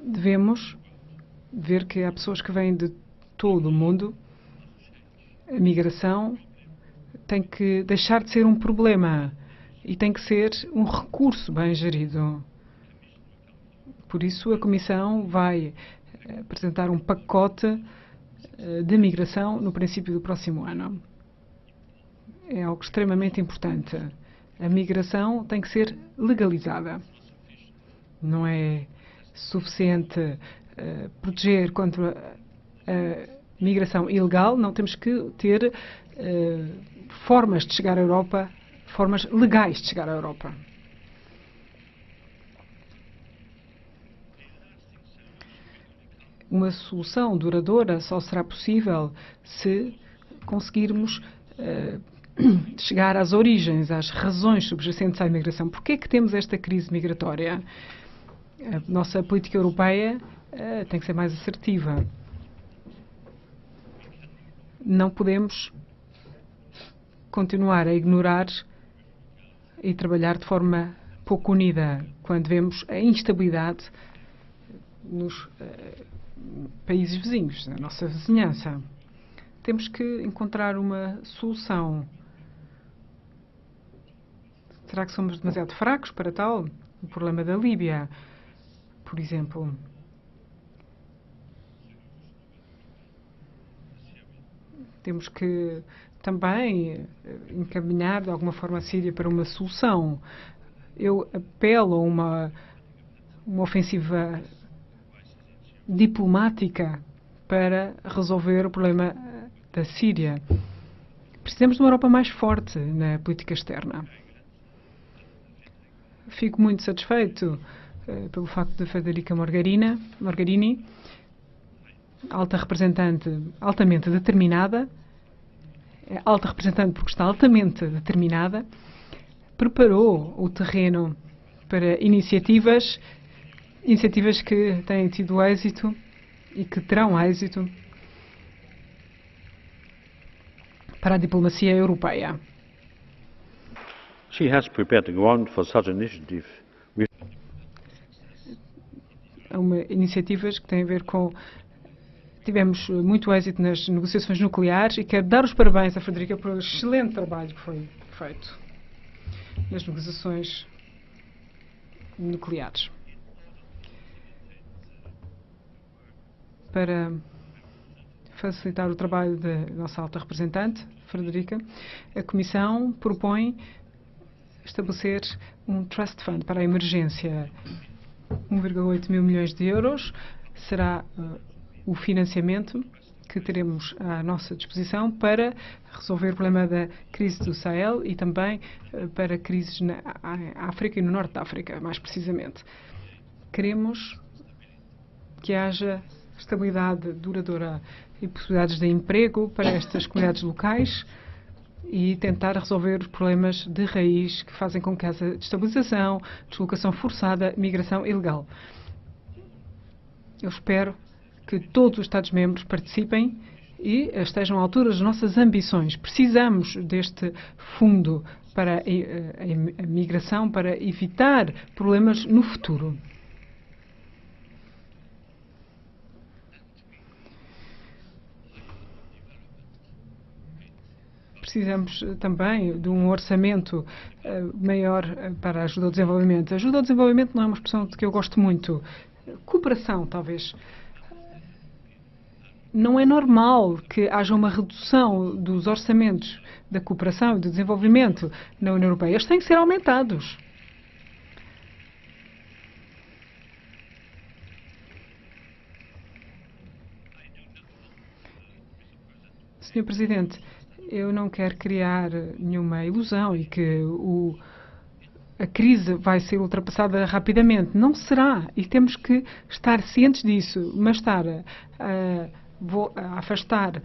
Devemos ver que há pessoas que vêm de todo o mundo. A migração tem que deixar de ser um problema e tem que ser um recurso bem gerido. Por isso, a Comissão vai apresentar um pacote de migração no princípio do próximo ano. É algo extremamente importante. A migração tem que ser legalizada. Não é suficiente proteger contra a migração ilegal, não, temos que ter formas de chegar à Europa, formas legais de chegar à Europa. Uma solução duradoura só será possível se conseguirmos chegar às origens, às razões subjacentes à imigração. Por que é que temos esta crise migratória? A nossa política europeia tem que ser mais assertiva. Não podemos continuar a ignorar e trabalhar de forma pouco unida quando vemos a instabilidade nos países vizinhos, na nossa vizinhança. Temos que encontrar uma solução. Será que somos demasiado fracos para tal? O problema da Líbia, por exemplo. Temos que também encaminhar de alguma forma a Síria para uma solução. Eu apelo a uma ofensiva diplomática para resolver o problema da Síria. Precisamos de uma Europa mais forte na política externa. Fico muito satisfeito pelo facto de Federica Mogherini, alta representante, altamente determinada, alta representante porque está altamente determinada, preparou o terreno para iniciativas que têm tido êxito e que terão êxito para a diplomacia europeia. She has prepared the ground for such initiative. Há iniciativas que têm a ver com... Tivemos muito êxito nas negociações nucleares e quero dar os parabéns à Frederica pelo excelente trabalho que foi feito nas negociações nucleares. Para facilitar o trabalho da nossa alta representante, Frederica, a Comissão propõe estabelecer um Trust Fund para a emergência. 1,8 mil milhões de euros será o financiamento que teremos à nossa disposição para resolver o problema da crise do Sahel e também para crises na África e no Norte da África, mais precisamente. Queremos que haja estabilidade duradoura e possibilidades de emprego para estas comunidades locais e tentar resolver os problemas de raiz que fazem com que haja destabilização, deslocação forçada, migração ilegal. Eu espero que todos os Estados-membros participem e estejam à altura das nossas ambições. Precisamos deste fundo para a migração para evitar problemas no futuro. Precisamos também de um orçamento maior para a ajuda ao desenvolvimento. A ajuda ao desenvolvimento não é uma expressão de que eu gosto muito. Cooperação, talvez. Não é normal que haja uma redução dos orçamentos da cooperação e do desenvolvimento na União Europeia. Eles têm que ser aumentados. Senhor Presidente, eu não quero criar nenhuma ilusão e que a crise vai ser ultrapassada rapidamente. Não será. E temos que estar cientes disso. Mas estar a afastar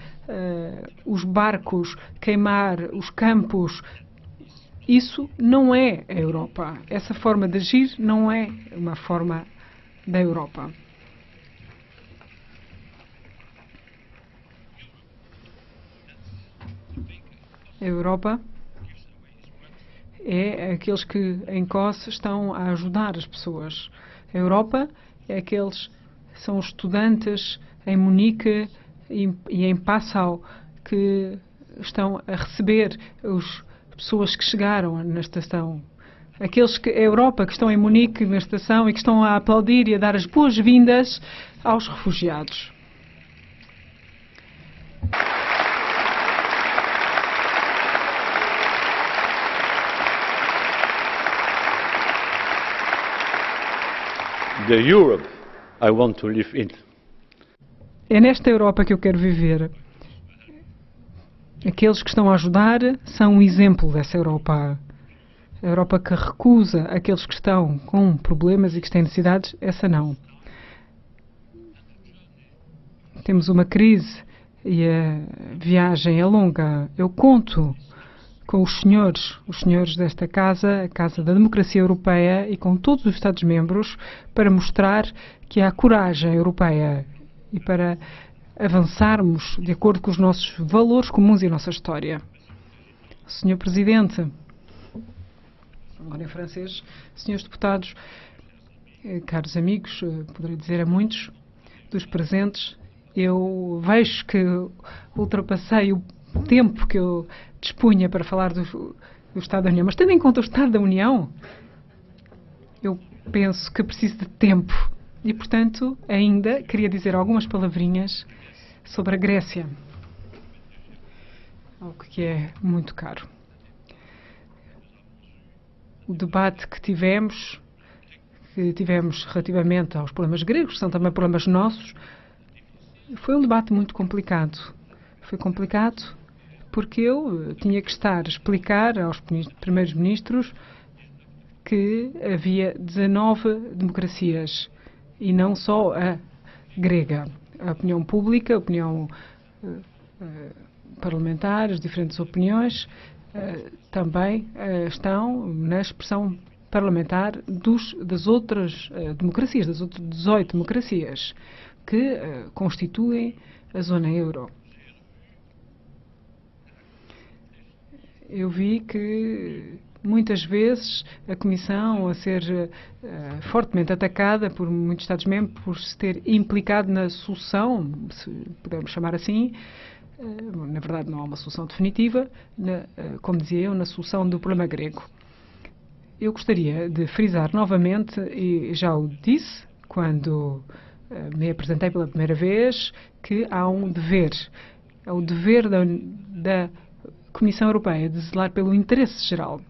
os barcos, queimar os campos, isso não é a Europa. Essa forma de agir não é uma forma da Europa. A Europa é aqueles que em COS estão a ajudar as pessoas. A Europa é aqueles são os estudantes em Munique e em Passau que estão a receber as pessoas que chegaram na estação. Aqueles que a Europa que estão em Munique na estação e que estão a aplaudir e a dar as boas-vindas aos refugiados. The Europe I want to live in. É nesta Europa que eu quero viver. Aqueles que estão a ajudar são um exemplo dessa Europa. A Europa que recusa aqueles que estão com problemas e que têm necessidades, essa não. Temos uma crise e a viagem é longa. Eu conto com os senhores desta casa, a Casa da Democracia Europeia, e com todos os Estados-membros para mostrar que há coragem europeia e para avançarmos de acordo com os nossos valores comuns e a nossa história. Senhor Presidente, agora em francês, senhores deputados, caros amigos, poderei dizer a muitos dos presentes, eu vejo que ultrapassei o tempo que eu dispunha para falar do Estado da União, mas tendo em conta o Estado da União, eu penso que preciso de tempo e, portanto, ainda queria dizer algumas palavrinhas sobre a Grécia, algo que é muito caro. O debate que tivemos relativamente aos problemas gregos, que são também problemas nossos, foi um debate muito complicado. Foi complicado porque eu tinha que estar a explicar aos primeiros ministros que havia 19 democracias e não só a grega. A opinião pública, a opinião parlamentar, as diferentes opiniões também estão na expressão parlamentar das outras democracias, das outras 18 democracias que constituem a zona euro. eu vi que muitas vezes a Comissão a ser fortemente atacada por muitos Estados-membros por se ter implicado na solução, se pudermos chamar assim, na verdade não há uma solução definitiva, como dizia eu, na solução do problema grego. Eu gostaria de frisar novamente, e já o disse quando me apresentei pela primeira vez, que há um dever. É o dever da Comissão Europeia de zelar pelo interesse geral.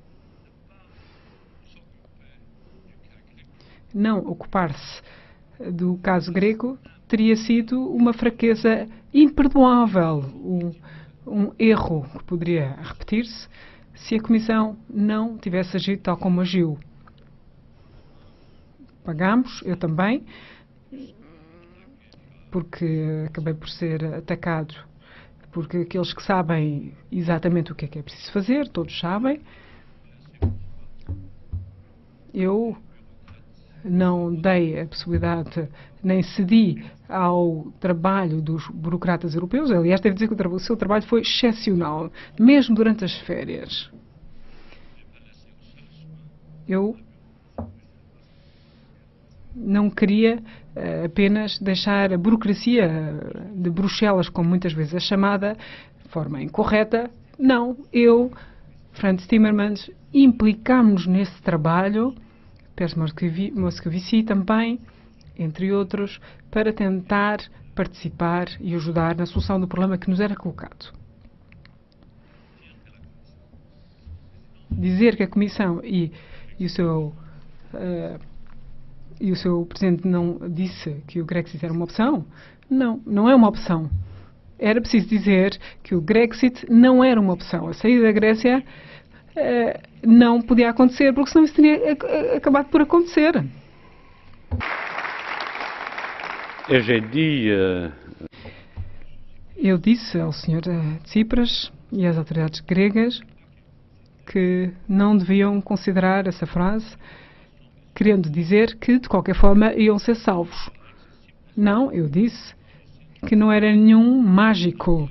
Não ocupar-se do caso grego teria sido uma fraqueza imperdoável, um erro que poderia repetir-se se a Comissão não tivesse agido tal como agiu. Pagámos, eu também, porque acabei por ser atacado, porque aqueles que sabem exatamente o que é preciso fazer, todos sabem. Eu não dei a possibilidade, nem cedi ao trabalho dos burocratas europeus. Aliás, devo dizer que o seu trabalho foi excepcional, mesmo durante as férias. Eu não queria apenas deixar a burocracia de Bruxelas, como muitas vezes é chamada, de forma incorreta. Não, eu, Frans Timmermans, implicámos-nos nesse trabalho, Pierre Moscovici também, entre outros, para tentar participar e ajudar na solução do problema que nos era colocado. Dizer que a Comissão e o seu Presidente não disse que o Grexit era uma opção? Não, não é uma opção. Era preciso dizer que o Grexit não era uma opção. A saída da Grécia não podia acontecer, porque senão isso teria acabado por acontecer. Eu disse ao Sr. Tsipras e às autoridades gregas que não deviam considerar essa frase, querendo dizer que, de qualquer forma, iam ser salvos. Não, eu disse que não era nenhum mágico.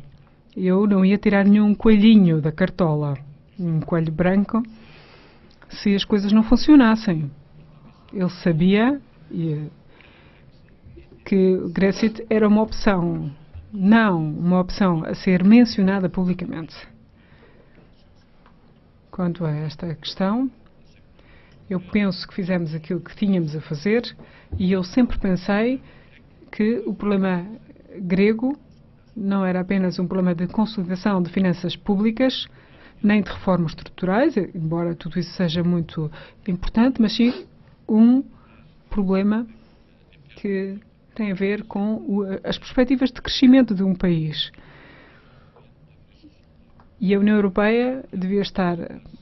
Eu não ia tirar nenhum coelhinho da cartola, um coelho branco, se as coisas não funcionassem. Ele sabia que o Grexit era uma opção, não uma opção a ser mencionada publicamente. Quanto a esta questão, eu penso que fizemos aquilo que tínhamos a fazer e eu sempre pensei que o problema grego não era apenas um problema de consolidação de finanças públicas, nem de reformas estruturais, embora tudo isso seja muito importante, mas sim um problema que tem a ver com as perspectivas de crescimento de um país. E a União Europeia devia estar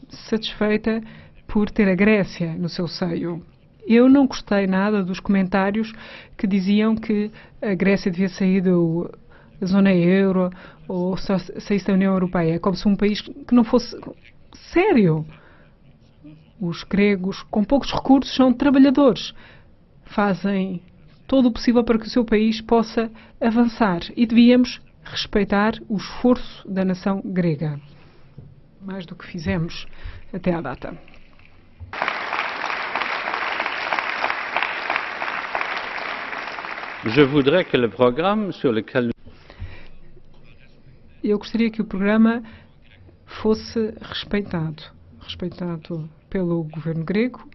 satisfeita por ter a Grécia no seu seio. Eu não gostei nada dos comentários que diziam que a Grécia devia sair da zona euro ou saísse da União Europeia, como se um país que não fosse sério. Os gregos, com poucos recursos, são trabalhadores. Fazem todo o possível para que o seu país possa avançar e devíamos respeitar o esforço da nação grega, mais do que fizemos até à data. Eu gostaria que o programa fosse respeitado pelo governo grego,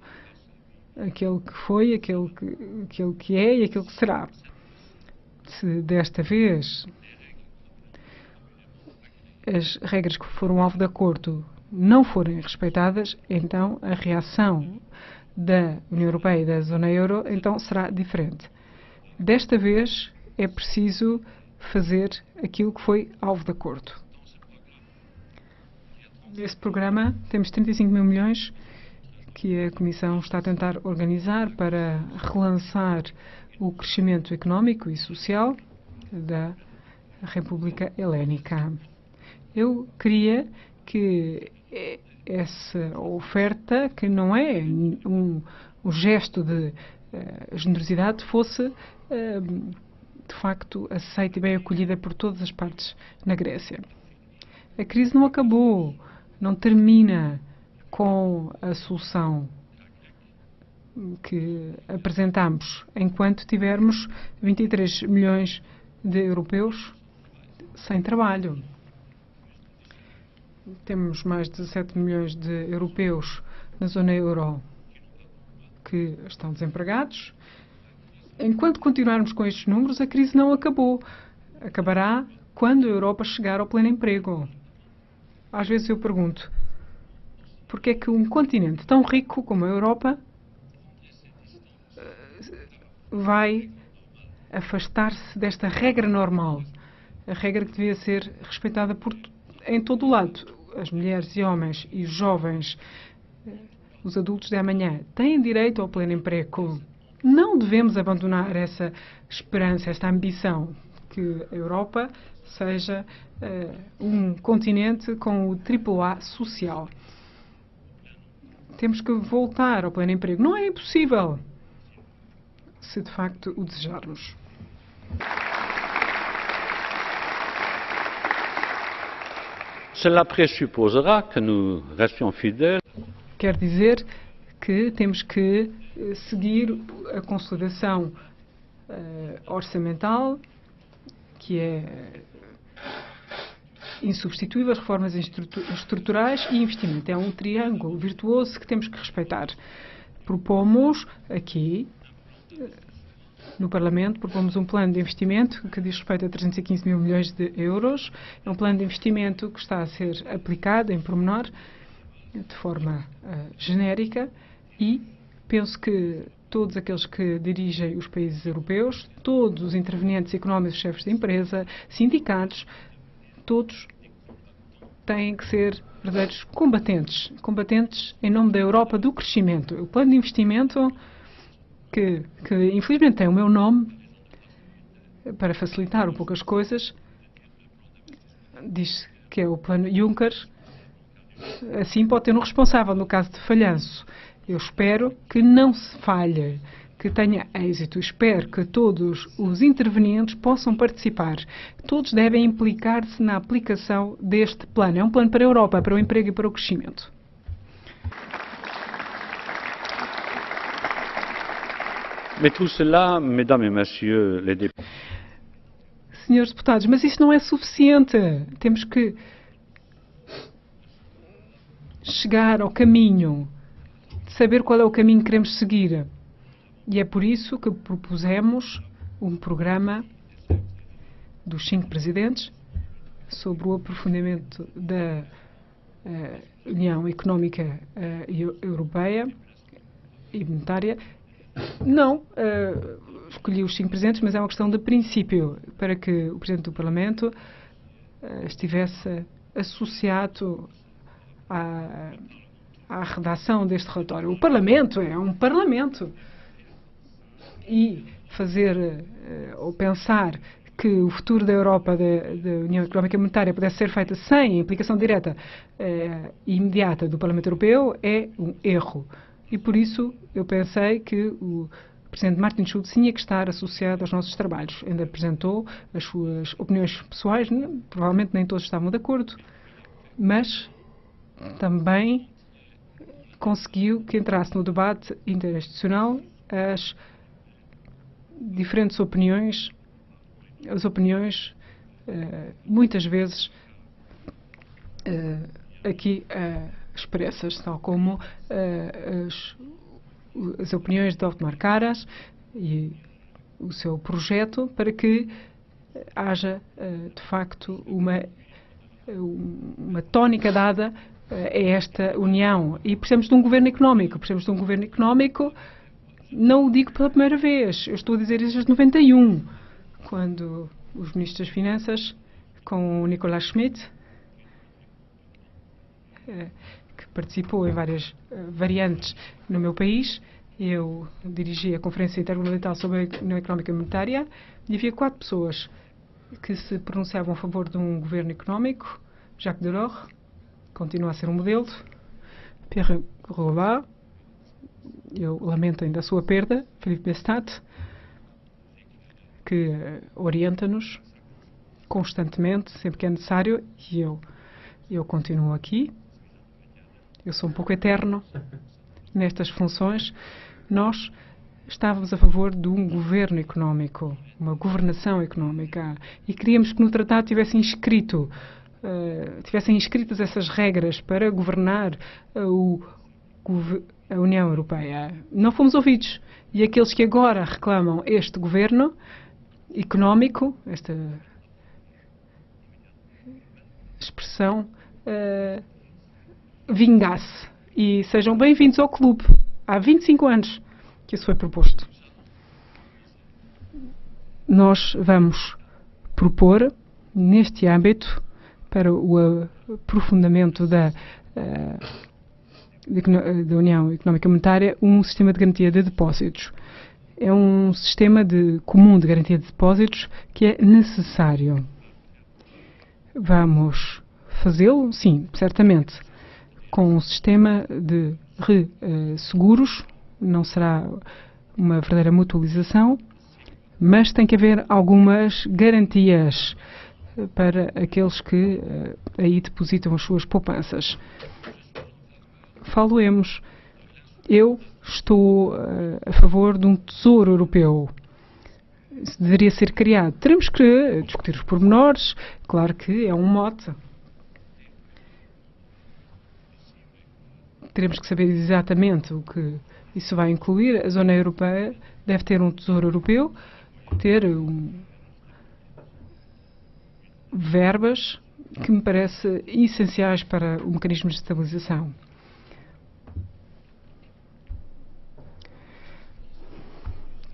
aquele que foi, aquele que é e aquele que será. Se desta vez as regras que foram alvo de acordo não forem respeitadas, então a reação da União Europeia e da zona euro então será diferente. Desta vez é preciso fazer aquilo que foi alvo de acordo. Neste programa temos 35 mil milhões que a Comissão está a tentar organizar para relançar o crescimento económico e social da República Helénica. Eu queria que essa oferta, que não é um gesto de generosidade, fosse de facto aceita e bem acolhida por todas as partes na Grécia. A crise não acabou. não termina com a solução que apresentamos enquanto tivermos 23 milhões de europeus sem trabalho. Temos mais de 17 milhões de europeus na zona euro que estão desempregados. Enquanto continuarmos com estes números, a crise não acabou. Acabará quando a Europa chegar ao pleno emprego. Às vezes eu pergunto, por que é que um continente tão rico como a Europa vai afastar-se desta regra normal? A regra que devia ser respeitada em todo o lado. As mulheres e homens e os jovens, os adultos de amanhã, têm direito ao pleno emprego. Não devemos abandonar essa esperança, esta ambição que a Europa seja um continente com o AAA social. Temos que voltar ao pleno emprego. Não é impossível, se de facto o desejarmos. Cela présupposera que nous restions fidèles. Quer dizer que temos que seguir a consolidação orçamental, que é insubstituível, as reformas estruturais e investimento. É um triângulo virtuoso que temos que respeitar. Propomos aqui, no Parlamento, propomos um plano de investimento que diz respeito a 315 mil milhões de euros. É um plano de investimento que está a ser aplicado em pormenor, de forma genérica, e penso que todos aqueles que dirigem os países europeus, todos os intervenientes económicos, chefes de empresa, sindicatos, todos têm que ser verdadeiros combatentes em nome da Europa do crescimento. O plano de investimento, que infelizmente tem o meu nome, para facilitar um pouco as coisas, diz que é o plano Juncker. Assim pode ter um responsável no caso de falhanço. Eu espero que não se falhe, que tenha êxito. Espero que todos os intervenientes possam participar. Todos devem implicar-se na aplicação deste plano. É um plano para a Europa, para o emprego e para o crescimento. Mais tout cela, mesdames et messieurs les députés, Senhores deputados, mas isso não é suficiente. Temos que chegar ao caminho, saber qual é o caminho que queremos seguir. E é por isso que propusemos um programa dos 5 presidentes sobre o aprofundamento da União Económica Europeia e Monetária. Não escolhi os 5 presidentes, mas é uma questão de princípio, para que o Presidente do Parlamento estivesse associado à redação deste relatório. O Parlamento é um Parlamento. E fazer ou pensar que o futuro da Europa, da União Económica e Monetária, pudesse ser feita sem implicação direta e imediata do Parlamento Europeu é um erro. E por isso eu pensei que o Presidente Martin Schulz tinha que estar associado aos nossos trabalhos. Ainda apresentou as suas opiniões pessoais, provavelmente nem todos estavam de acordo, mas também conseguiu que entrasse no debate interinstitucional as diferentes opiniões, as opiniões muitas vezes aqui expressas, tal como as opiniões de Otmar Karas e o seu projeto, para que haja de facto uma tónica dada a esta União. E precisamos de um governo económico. Precisamos de um governo económico. Não o digo pela primeira vez. Eu estou a dizer isso desde 91, quando os ministros das Finanças, com o Nicolas Schmidt, que participou em várias variantes no meu país, eu dirigi a Conferência Intergovernamental sobre a União Económica e Monetária, e havia 4 pessoas que se pronunciavam a favor de um governo económico. Jacques Delors continua a ser um modelo. Pierre Rouvat, eu lamento ainda a sua perda. Philippe Bestat, que orienta-nos constantemente, sempre que é necessário, e eu continuo aqui. eu sou um pouco eterno nestas funções, nós estávamos a favor de um governo económico, uma governação económica, e queríamos que no tratado tivessem inscritas essas regras para governar a União Europeia. Não fomos ouvidos. E aqueles que agora reclamam este governo económico, esta expressão, vingasse. E sejam bem-vindos ao clube. Há 25 anos que isso foi proposto. Nós vamos propor, neste âmbito, para o aprofundamento da União Económica e Monetária, um sistema de garantia de depósitos. É um sistema comum de garantia de depósitos que é necessário. Vamos fazê-lo, sim, certamente, com um sistema de seguros. Não será uma verdadeira mutualização, mas tem que haver algumas garantias para aqueles que aí depositam as suas poupanças. Faloemos. Eu estou a favor de um tesouro europeu. Isso deveria ser criado. Teremos que discutir os pormenores. Claro que é um mote. Teremos que saber exatamente o que isso vai incluir. A zona europeia deve ter um tesouro europeu, ter verbas que me parecem essenciais para o mecanismo de estabilização.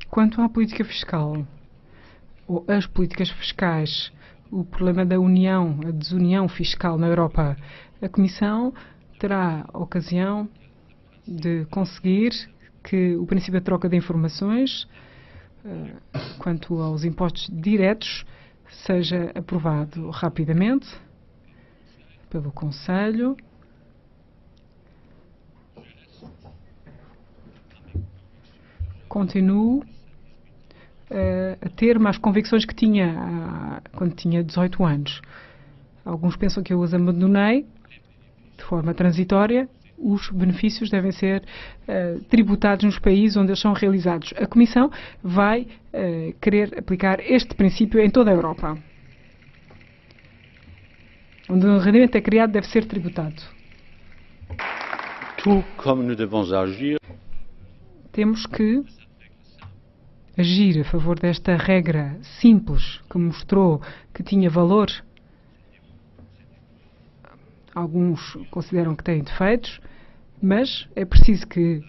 Quanto à política fiscal, ou as políticas fiscais, o problema da união, a desunião fiscal na Europa, a Comissão terá a ocasião de conseguir que o princípio da troca de informações quanto aos impostos diretos seja aprovado rapidamente pelo Conselho. Continuo a ter mais convicções que tinha quando tinha 18 anos. Alguns pensam que eu as abandonei de forma transitória. Os benefícios devem ser tributados nos países onde eles são realizados. A Comissão vai querer aplicar este princípio em toda a Europa. Onde um rendimento é criado, deve ser tributado. Tout comme nous devons agir. Temos que agir a favor desta regra simples que mostrou que tinha valor. Alguns consideram que tem defeitos, mas é preciso que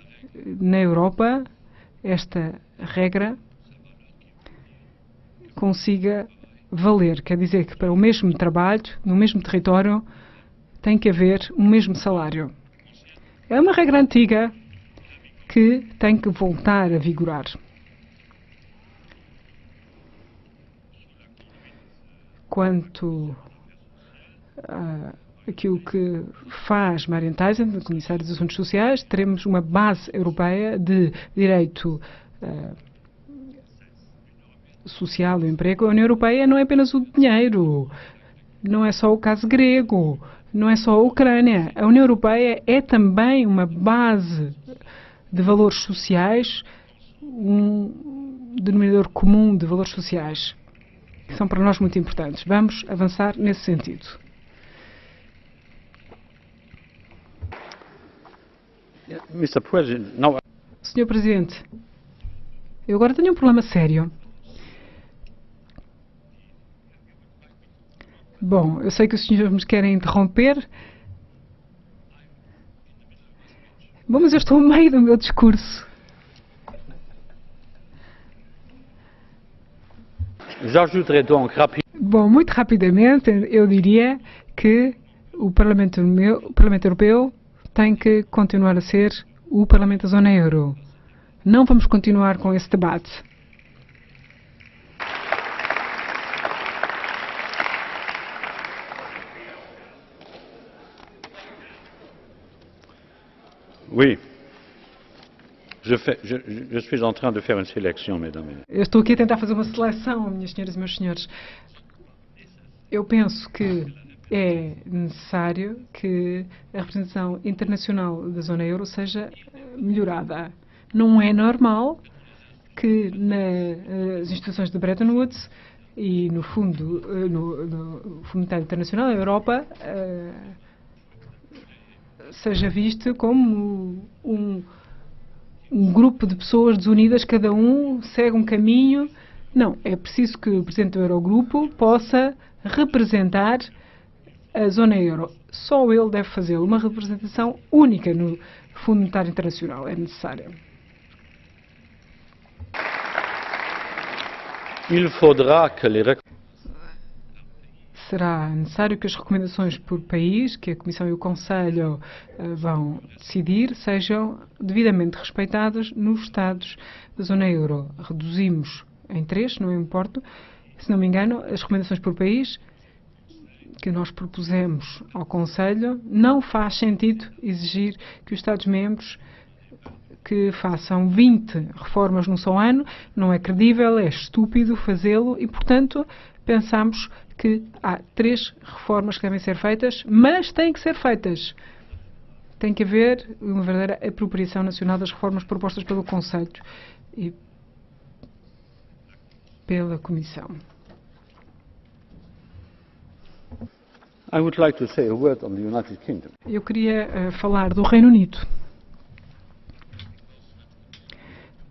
na Europa esta regra consiga valer. Quer dizer que para o mesmo trabalho, no mesmo território, tem que haver o mesmo salário. É uma regra antiga que tem que voltar a vigorar. Quanto aquilo que faz Marianne Thyssen, Comissária dos Assuntos Sociais, teremos uma base europeia de direito social e emprego. A União Europeia não é apenas o dinheiro, não é só o caso grego, não é só a Ucrânia. A União Europeia é também uma base de valores sociais, um denominador comum de valores sociais, que são para nós muito importantes. Vamos avançar nesse sentido. Mr. President, now... Senhor Presidente, eu agora tenho um problema sério. Bom, eu sei que os senhores me querem interromper. Bom, mas eu estou no meio do meu discurso. J'ajouterai donc rapidement. Bom, muito rapidamente, eu diria que o Parlamento Europeu tem que continuar a ser o Parlamento da Zona Euro. Não vamos continuar com esse debate. Oui. Je suis en train de faire une sélection, mesdames et messieurs. Eu estou aqui a tentar fazer uma seleção, minhas senhoras e meus senhores. Eu penso que É necessário que a representação internacional da zona euro seja melhorada. Não é normal que nas instituições de Bretton Woods e no Fundo Monetário Internacional, a Europa seja vista como um grupo de pessoas desunidas, cada um segue um caminho. Não, é preciso que o Presidente do Eurogrupo possa representar a zona euro. Só ele deve fazê-lo. Uma representação única no Fundo Monetário Internacional é necessária. Il faudra que les Será necessário que as recomendações por país, que a Comissão e o Conselho vão decidir, sejam devidamente respeitadas nos Estados da zona euro. Reduzimos em 3, se não me importo, se não me engano, as recomendações por país que nós propusemos ao Conselho. Não faz sentido exigir que os Estados-membros que façam 20 reformas num só ano. Não é credível, é estúpido fazê-lo e, portanto, pensamos que há 3 reformas que devem ser feitas, mas têm que ser feitas. Tem que haver uma verdadeira apropriação nacional das reformas propostas pelo Conselho e pela Comissão. I would like to say a word on the United Kingdom. Eu queria falar do Reino Unido.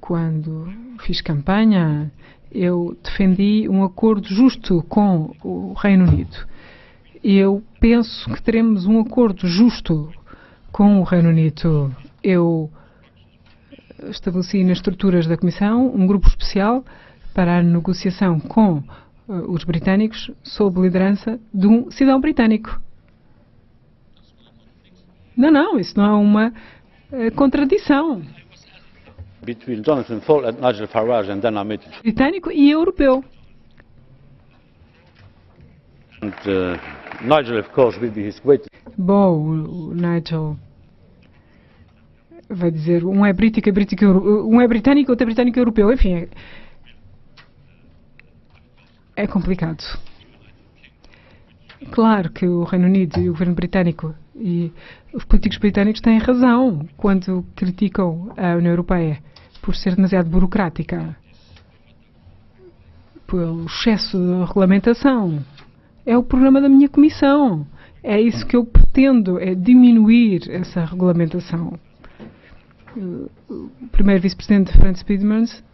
Quando fiz campanha, eu defendi um acordo justo com o Reino Unido. Eu penso que teremos um acordo justo com o Reino Unido. Eu estabeleci nas estruturas da Comissão um grupo especial para a negociação com os britânicos sob liderança de um cidadão britânico. Não, isso não é uma contradição. Between Jonathan Fall and Nigel Farage, and then I made it. Britânico e europeu. And Nigel, of course, will be his greatest. Bom, o Nigel vai dizer um é britânico, outro é britânico e europeu. Enfim, é complicado. Claro que o Reino Unido e o governo britânico e os políticos britânicos têm razão quando criticam a União Europeia por ser demasiado burocrática, pelo excesso de regulamentação. É o programa da minha comissão. É isso que eu pretendo, é diminuir essa regulamentação. O primeiro vice-presidente Franz Timmermans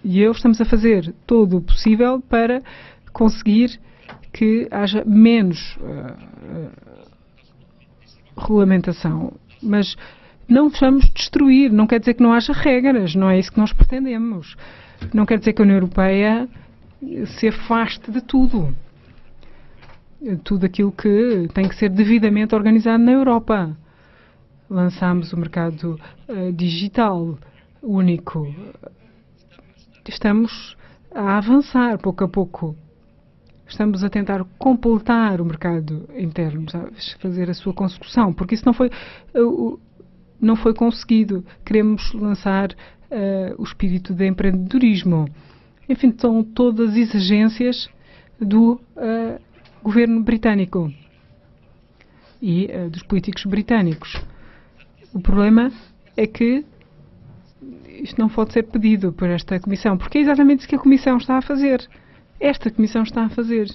e eu estamos a fazer todo o possível para conseguir que haja menos regulamentação. Mas não vamos destruir, não quer dizer que não haja regras, não é isso que nós pretendemos. Não quer dizer que a União Europeia se afaste de tudo. Tudo aquilo que tem que ser devidamente organizado na Europa. Lançámos o mercado digital único. Estamos a avançar pouco a pouco. Estamos a tentar completar o mercado interno, fazer a sua construção, porque isso não foi conseguido. Queremos lançar o espírito de empreendedorismo. Enfim, são todas exigências do governo britânico e dos políticos britânicos. O problema é que isto não pode ser pedido por esta Comissão, porque é exatamente isso que a Comissão está a fazer. Esta Comissão está a fazer.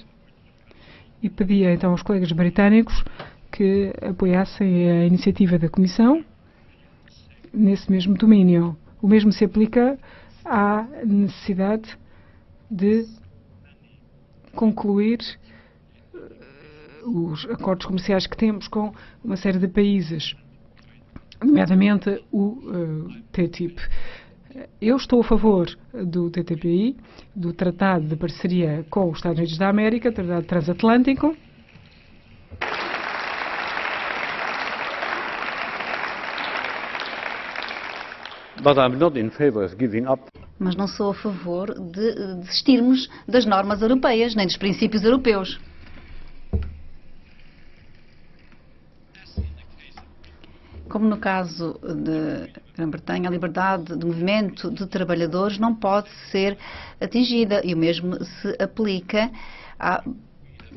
E pedia então aos colegas britânicos que apoiassem a iniciativa da Comissão nesse mesmo domínio. O mesmo se aplica à necessidade de concluir os acordos comerciais que temos com uma série de países, nomeadamente o TTIP. Eu estou a favor do TTPI, do Tratado de Parceria com os Estados Unidos da América, Tratado Transatlântico. But I'm not in favor of giving up. Mas não sou a favor de desistirmos das normas europeias, nem dos princípios europeus. Como no caso da Grã-Bretanha, a liberdade de movimento de trabalhadores não pode ser atingida e o mesmo se aplica à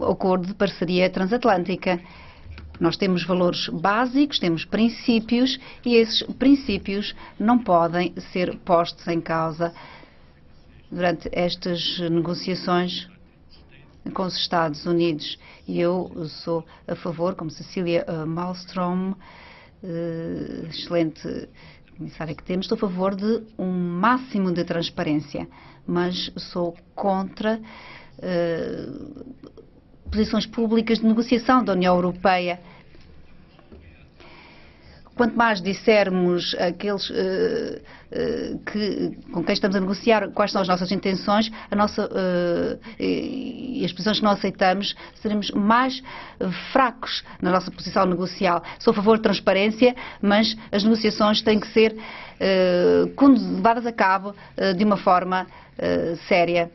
acordo de parceria transatlântica. Nós temos valores básicos, temos princípios e esses princípios não podem ser postos em causa durante estas negociações com os Estados Unidos. E eu sou a favor, como Cecília Malmström, excelente comissária que temos, estou a favor de um máximo de transparência, mas sou contra posições públicas de negociação da União Europeia. Quanto mais dissermos aqueles com quem estamos a negociar quais são as nossas intenções e as posições que não aceitamos, seremos mais fracos na nossa posição negocial. Sou a favor de transparência, mas as negociações têm que ser levadas a cabo de uma forma séria.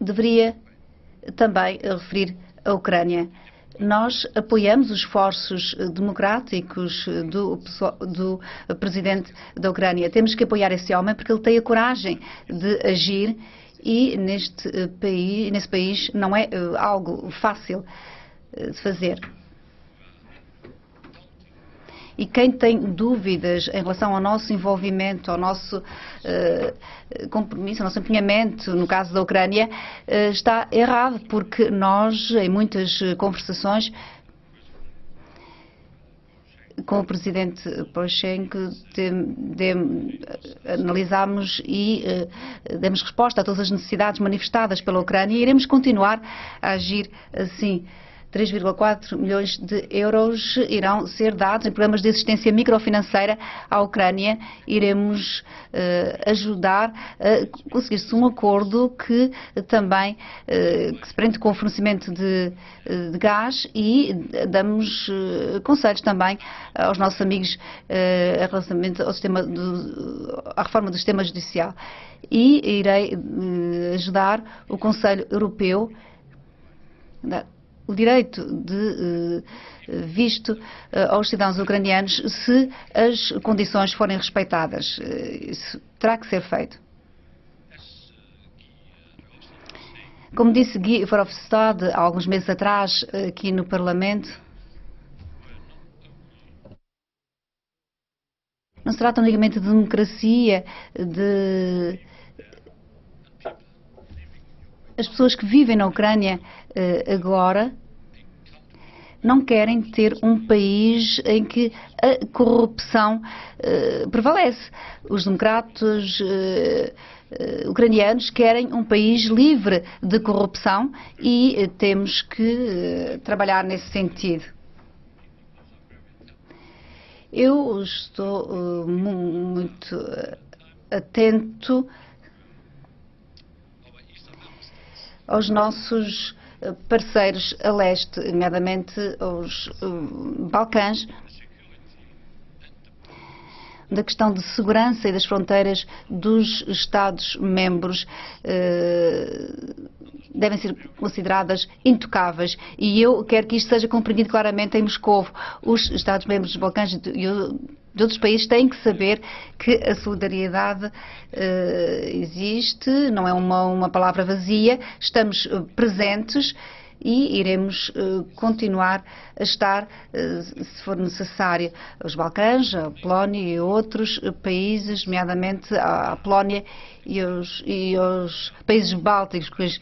Deveria também referir a Ucrânia. Nós apoiamos os esforços democráticos do presidente da Ucrânia. Temos que apoiar esse homem porque ele tem a coragem de agir e nesse país não é algo fácil de fazer. E quem tem dúvidas em relação ao nosso envolvimento, ao nosso compromisso, ao nosso empenhamento, no caso da Ucrânia, está errado, porque nós, em muitas conversações com o presidente Poroshenko, analisámos e demos resposta a todas as necessidades manifestadas pela Ucrânia e iremos continuar a agir assim. 3,4 milhões de euros irão ser dados em programas de assistência microfinanceira à Ucrânia. Iremos ajudar a conseguir-se um acordo que também que se prende com o fornecimento de gás e damos conselhos também aos nossos amigos relativamente ao à reforma do sistema judicial. E irei ajudar o Conselho Europeu o direito de visto aos cidadãos ucranianos se as condições forem respeitadas. Isso terá que ser feito. Como disse Guy Verhofstadt há alguns meses atrás aqui no Parlamento, não se trata unicamente de democracia, as pessoas que vivem na Ucrânia agora não querem ter um país em que a corrupção prevalece. Os democratas ucranianos querem um país livre de corrupção e temos que trabalhar nesse sentido. Eu estou muito atento aos nossos parceiros a leste, nomeadamente aos Balcãs, da questão de segurança e das fronteiras dos Estados-membros devem ser consideradas intocáveis. E eu quero que isto seja compreendido claramente em Moscovo. Os Estados-membros dos Balcãs e de outros países têm que saber que a solidariedade existe, não é uma palavra vazia, estamos presentes e iremos continuar a estar, se for necessário, os Balcãs, a Polónia e outros países, nomeadamente a Polónia e os países bálticos,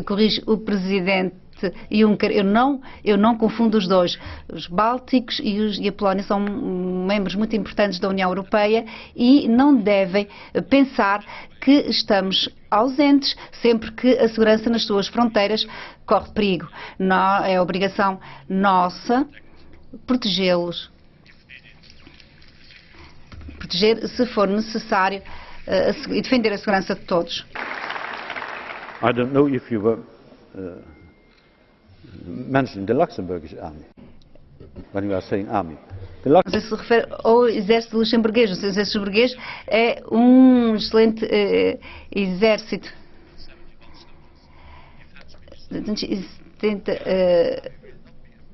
corrige o Presidente Juncker. Eu não confundo os dois. Os Bálticos e a Polónia são membros muito importantes da União Europeia e não devem pensar que estamos ausentes sempre que a segurança nas suas fronteiras corre perigo. Não, é obrigação nossa protegê-los. Proteger, se for necessário, e defender a segurança de todos. I don't know if you were mentioning the Luxembourgish army when you are saying army. Não sei se refere ao exército luxemburguês. O exército luxemburguês é um excelente exército. 70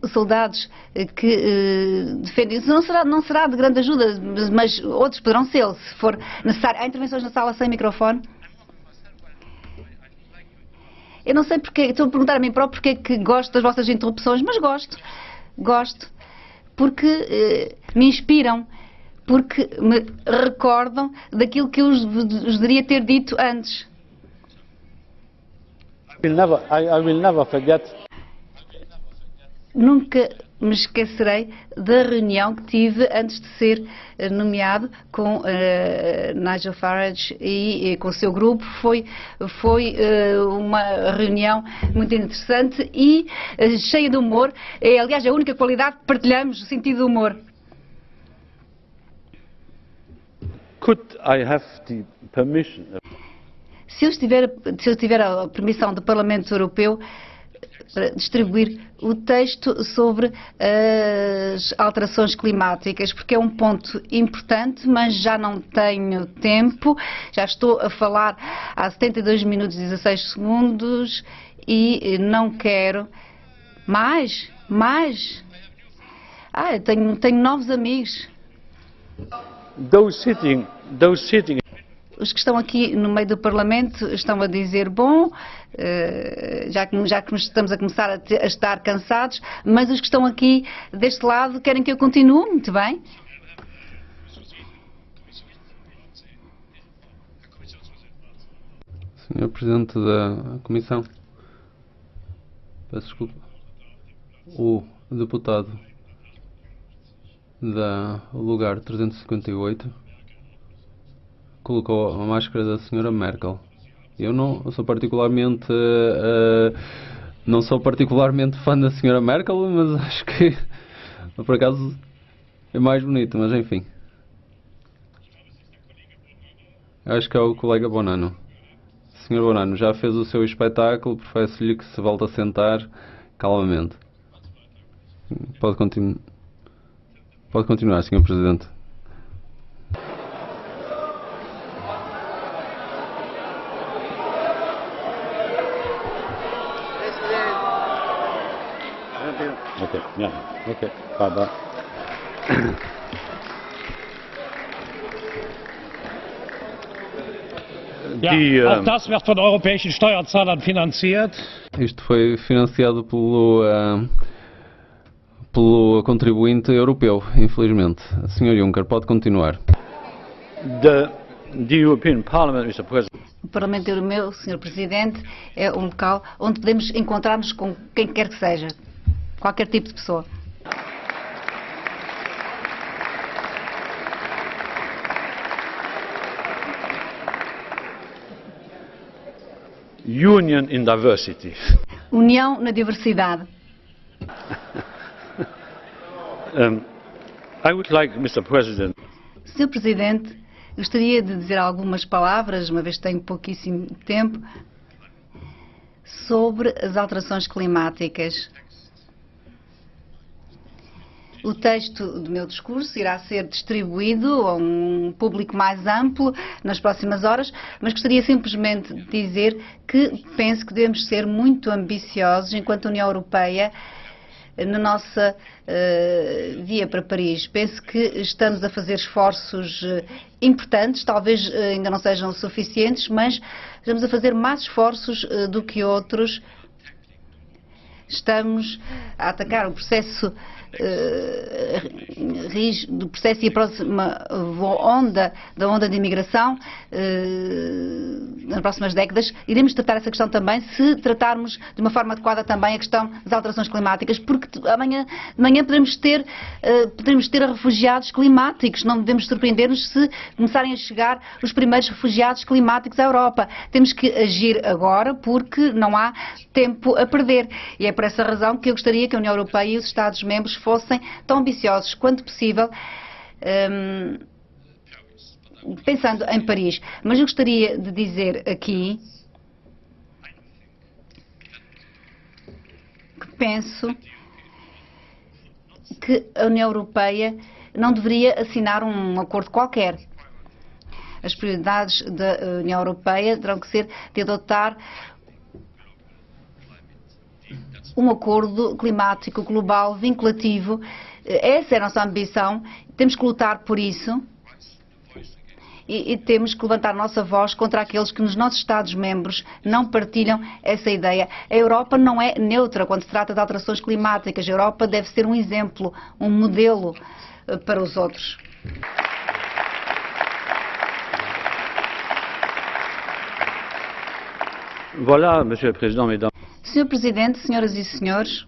soldados que defendem isso não será de grande ajuda, mas outros poderão ser, se for necessário. Há intervenções na sala sem microfone? Eu não sei porque, estou a perguntar a mim próprio porque é que gosto das vossas interrupções, mas gosto, porque me inspiram, porque me recordam daquilo que eu vos deveria ter dito antes. I will never forget. Nunca me esquecerei da reunião que tive antes de ser nomeado com Nigel Farage e com o seu grupo. Foi uma reunião muito interessante e cheia de humor. É, aliás, a única qualidade que partilhamos, o sentido do humor. Could I have the permission? Se eu tiver a permissão do Parlamento Europeu para distribuir o texto sobre as alterações climáticas, porque é um ponto importante, mas já não tenho tempo, já estou a falar há 72 minutos e 16 segundos e não quero mais. Eu tenho novos amigos. Those sitting. Os que estão aqui no meio do Parlamento estão a dizer, bom, já que estamos a começar a estar cansados, mas os que estão aqui deste lado querem que eu continue, muito bem. Senhor Presidente da Comissão, peço desculpa. O deputado da lugar 358 colocou a máscara da senhora Merkel. Eu não sou particularmente fã da senhora Merkel, mas acho que por acaso é mais bonito, mas enfim. Acho que é o colega Bonanno. Senhor Bonanno, já fez o seu espetáculo, peço-lhe que se volte a sentar calmamente. Pode continuar, Senhor Presidente. Okay, yeah, okay, bye. Ja, auch das wird von europäischen Steuerzahlern finanziert. Isto foi financiado pelo contribuinte europeu, infelizmente. Sr. Juncker, pode continuar. The European Parliament, Mr. President. O Parlamento Europeu, Sr. Presidente, é um local onde podemos encontrar-nos com quem quer que seja, qualquer tipo de pessoa. Union in diversity. União na diversidade. I would like, Mr. President. Sr. Presidente, gostaria de dizer algumas palavras, uma vez que tenho pouquíssimo tempo, sobre as alterações climáticas. O texto do meu discurso irá ser distribuído a um público mais amplo nas próximas horas, mas gostaria simplesmente de dizer que penso que devemos ser muito ambiciosos enquanto União Europeia na nossa via para Paris. Penso que estamos a fazer esforços importantes, talvez ainda não sejam suficientes, mas estamos a fazer mais esforços do que outros. Estamos a atacar o processo do processo e a próxima onda de imigração nas próximas décadas. Iremos tratar essa questão também, se tratarmos de uma forma adequada também a questão das alterações climáticas, porque amanhã podemos ter refugiados climáticos. Não devemos surpreender-nos se começarem a chegar os primeiros refugiados climáticos à Europa. Temos que agir agora, porque não há tempo a perder. E é por essa razão que eu gostaria que a União Europeia e os Estados-membros fossem tão ambiciosos quanto possível, pensando em Paris. Mas eu gostaria de dizer aqui que penso que a União Europeia não deveria assinar um acordo qualquer. As prioridades da União Europeia terão que ser de adotar um acordo climático global vinculativo. Essa é a nossa ambição, temos que lutar por isso e temos que levantar a nossa voz contra aqueles que nos nossos Estados-membros não partilham essa ideia. A Europa não é neutra quando se trata de alterações climáticas. A Europa deve ser um exemplo, um modelo para os outros. Voilà, Monsieur le Président, Mesdames. Senhor Presidente, senhoras e senhores,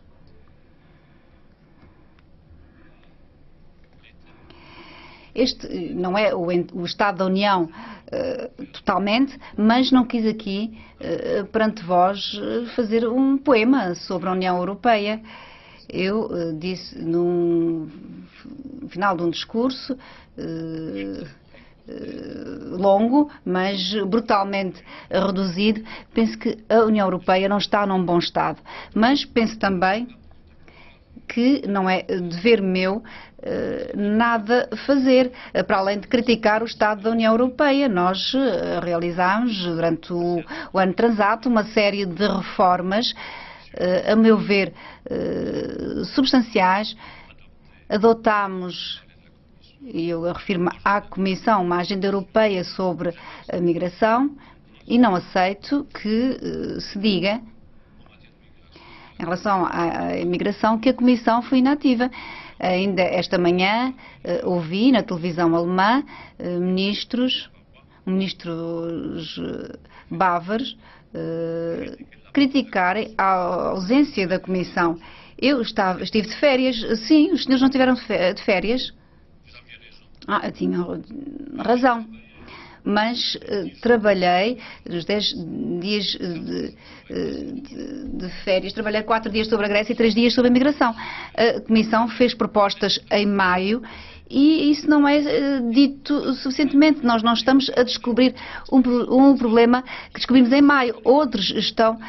este não é o Estado da União totalmente, mas não quis aqui, perante vós, fazer um poema sobre a União Europeia. Eu disse no final de um discurso longo, mas brutalmente reduzido, penso que a União Europeia não está num bom estado. Mas penso também que não é dever meu nada fazer, para além de criticar o Estado da União Europeia. Nós realizámos, durante o ano transato, uma série de reformas, a meu ver, substanciais. Adotámos, e eu refiro-me à Comissão, uma agenda europeia sobre a migração, e não aceito que se diga, em relação à imigração, que a Comissão foi inativa. Ainda esta manhã ouvi na televisão alemã ministros bávaros criticarem a ausência da Comissão. Eu estive de férias, sim, os senhores não estiveram de férias? Tinham razão. Mas trabalhei os 10 dias de férias, trabalhei 4 dias sobre a Grécia e 3 dias sobre a migração. A Comissão fez propostas em maio e isso não é dito suficientemente. Nós não estamos a descobrir um problema que descobrimos em maio. Outros estão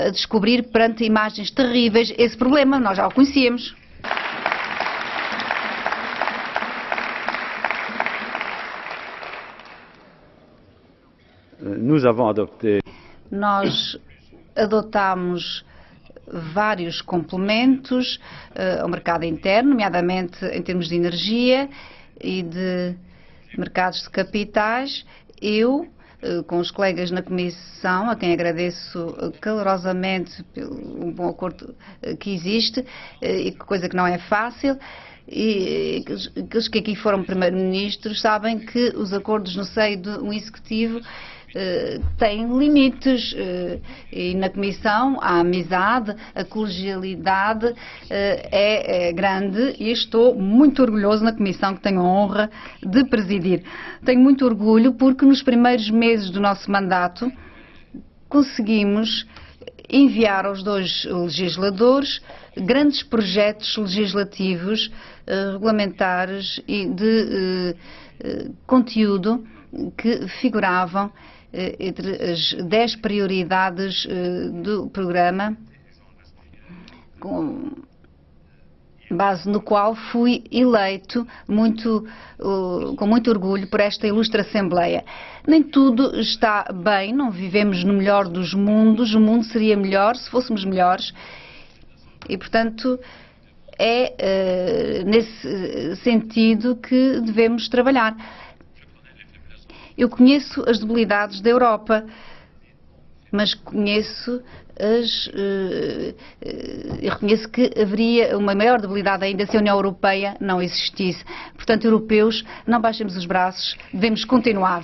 a descobrir, perante imagens terríveis, esse problema. Nós já o conhecíamos. Nós adotámos vários complementos ao mercado interno, nomeadamente em termos de energia e de mercados de capitais. Eu, com os colegas na Comissão, a quem agradeço calorosamente pelo bom acordo que existe, e coisa que não é fácil, e aqueles que aqui foram primeiros-ministros sabem que os acordos no seio de um executivo têm limites, e na Comissão a amizade, a colegialidade é grande, e estou muito orgulhoso na Comissão que tenho a honra de presidir. Tenho muito orgulho porque nos primeiros meses do nosso mandato conseguimos enviar aos dois legisladores grandes projetos legislativos, regulamentares e de conteúdo que figuravam entre as 10 prioridades do programa, com base no qual fui eleito com muito orgulho por esta ilustre Assembleia. Nem tudo está bem, não vivemos no melhor dos mundos, o mundo seria melhor se fôssemos melhores e, portanto, é nesse sentido que devemos trabalhar. Eu conheço as debilidades da Europa, mas eu reconheço que haveria uma maior debilidade ainda se a União Europeia não existisse. Portanto, europeus, não baixemos os braços, devemos continuar.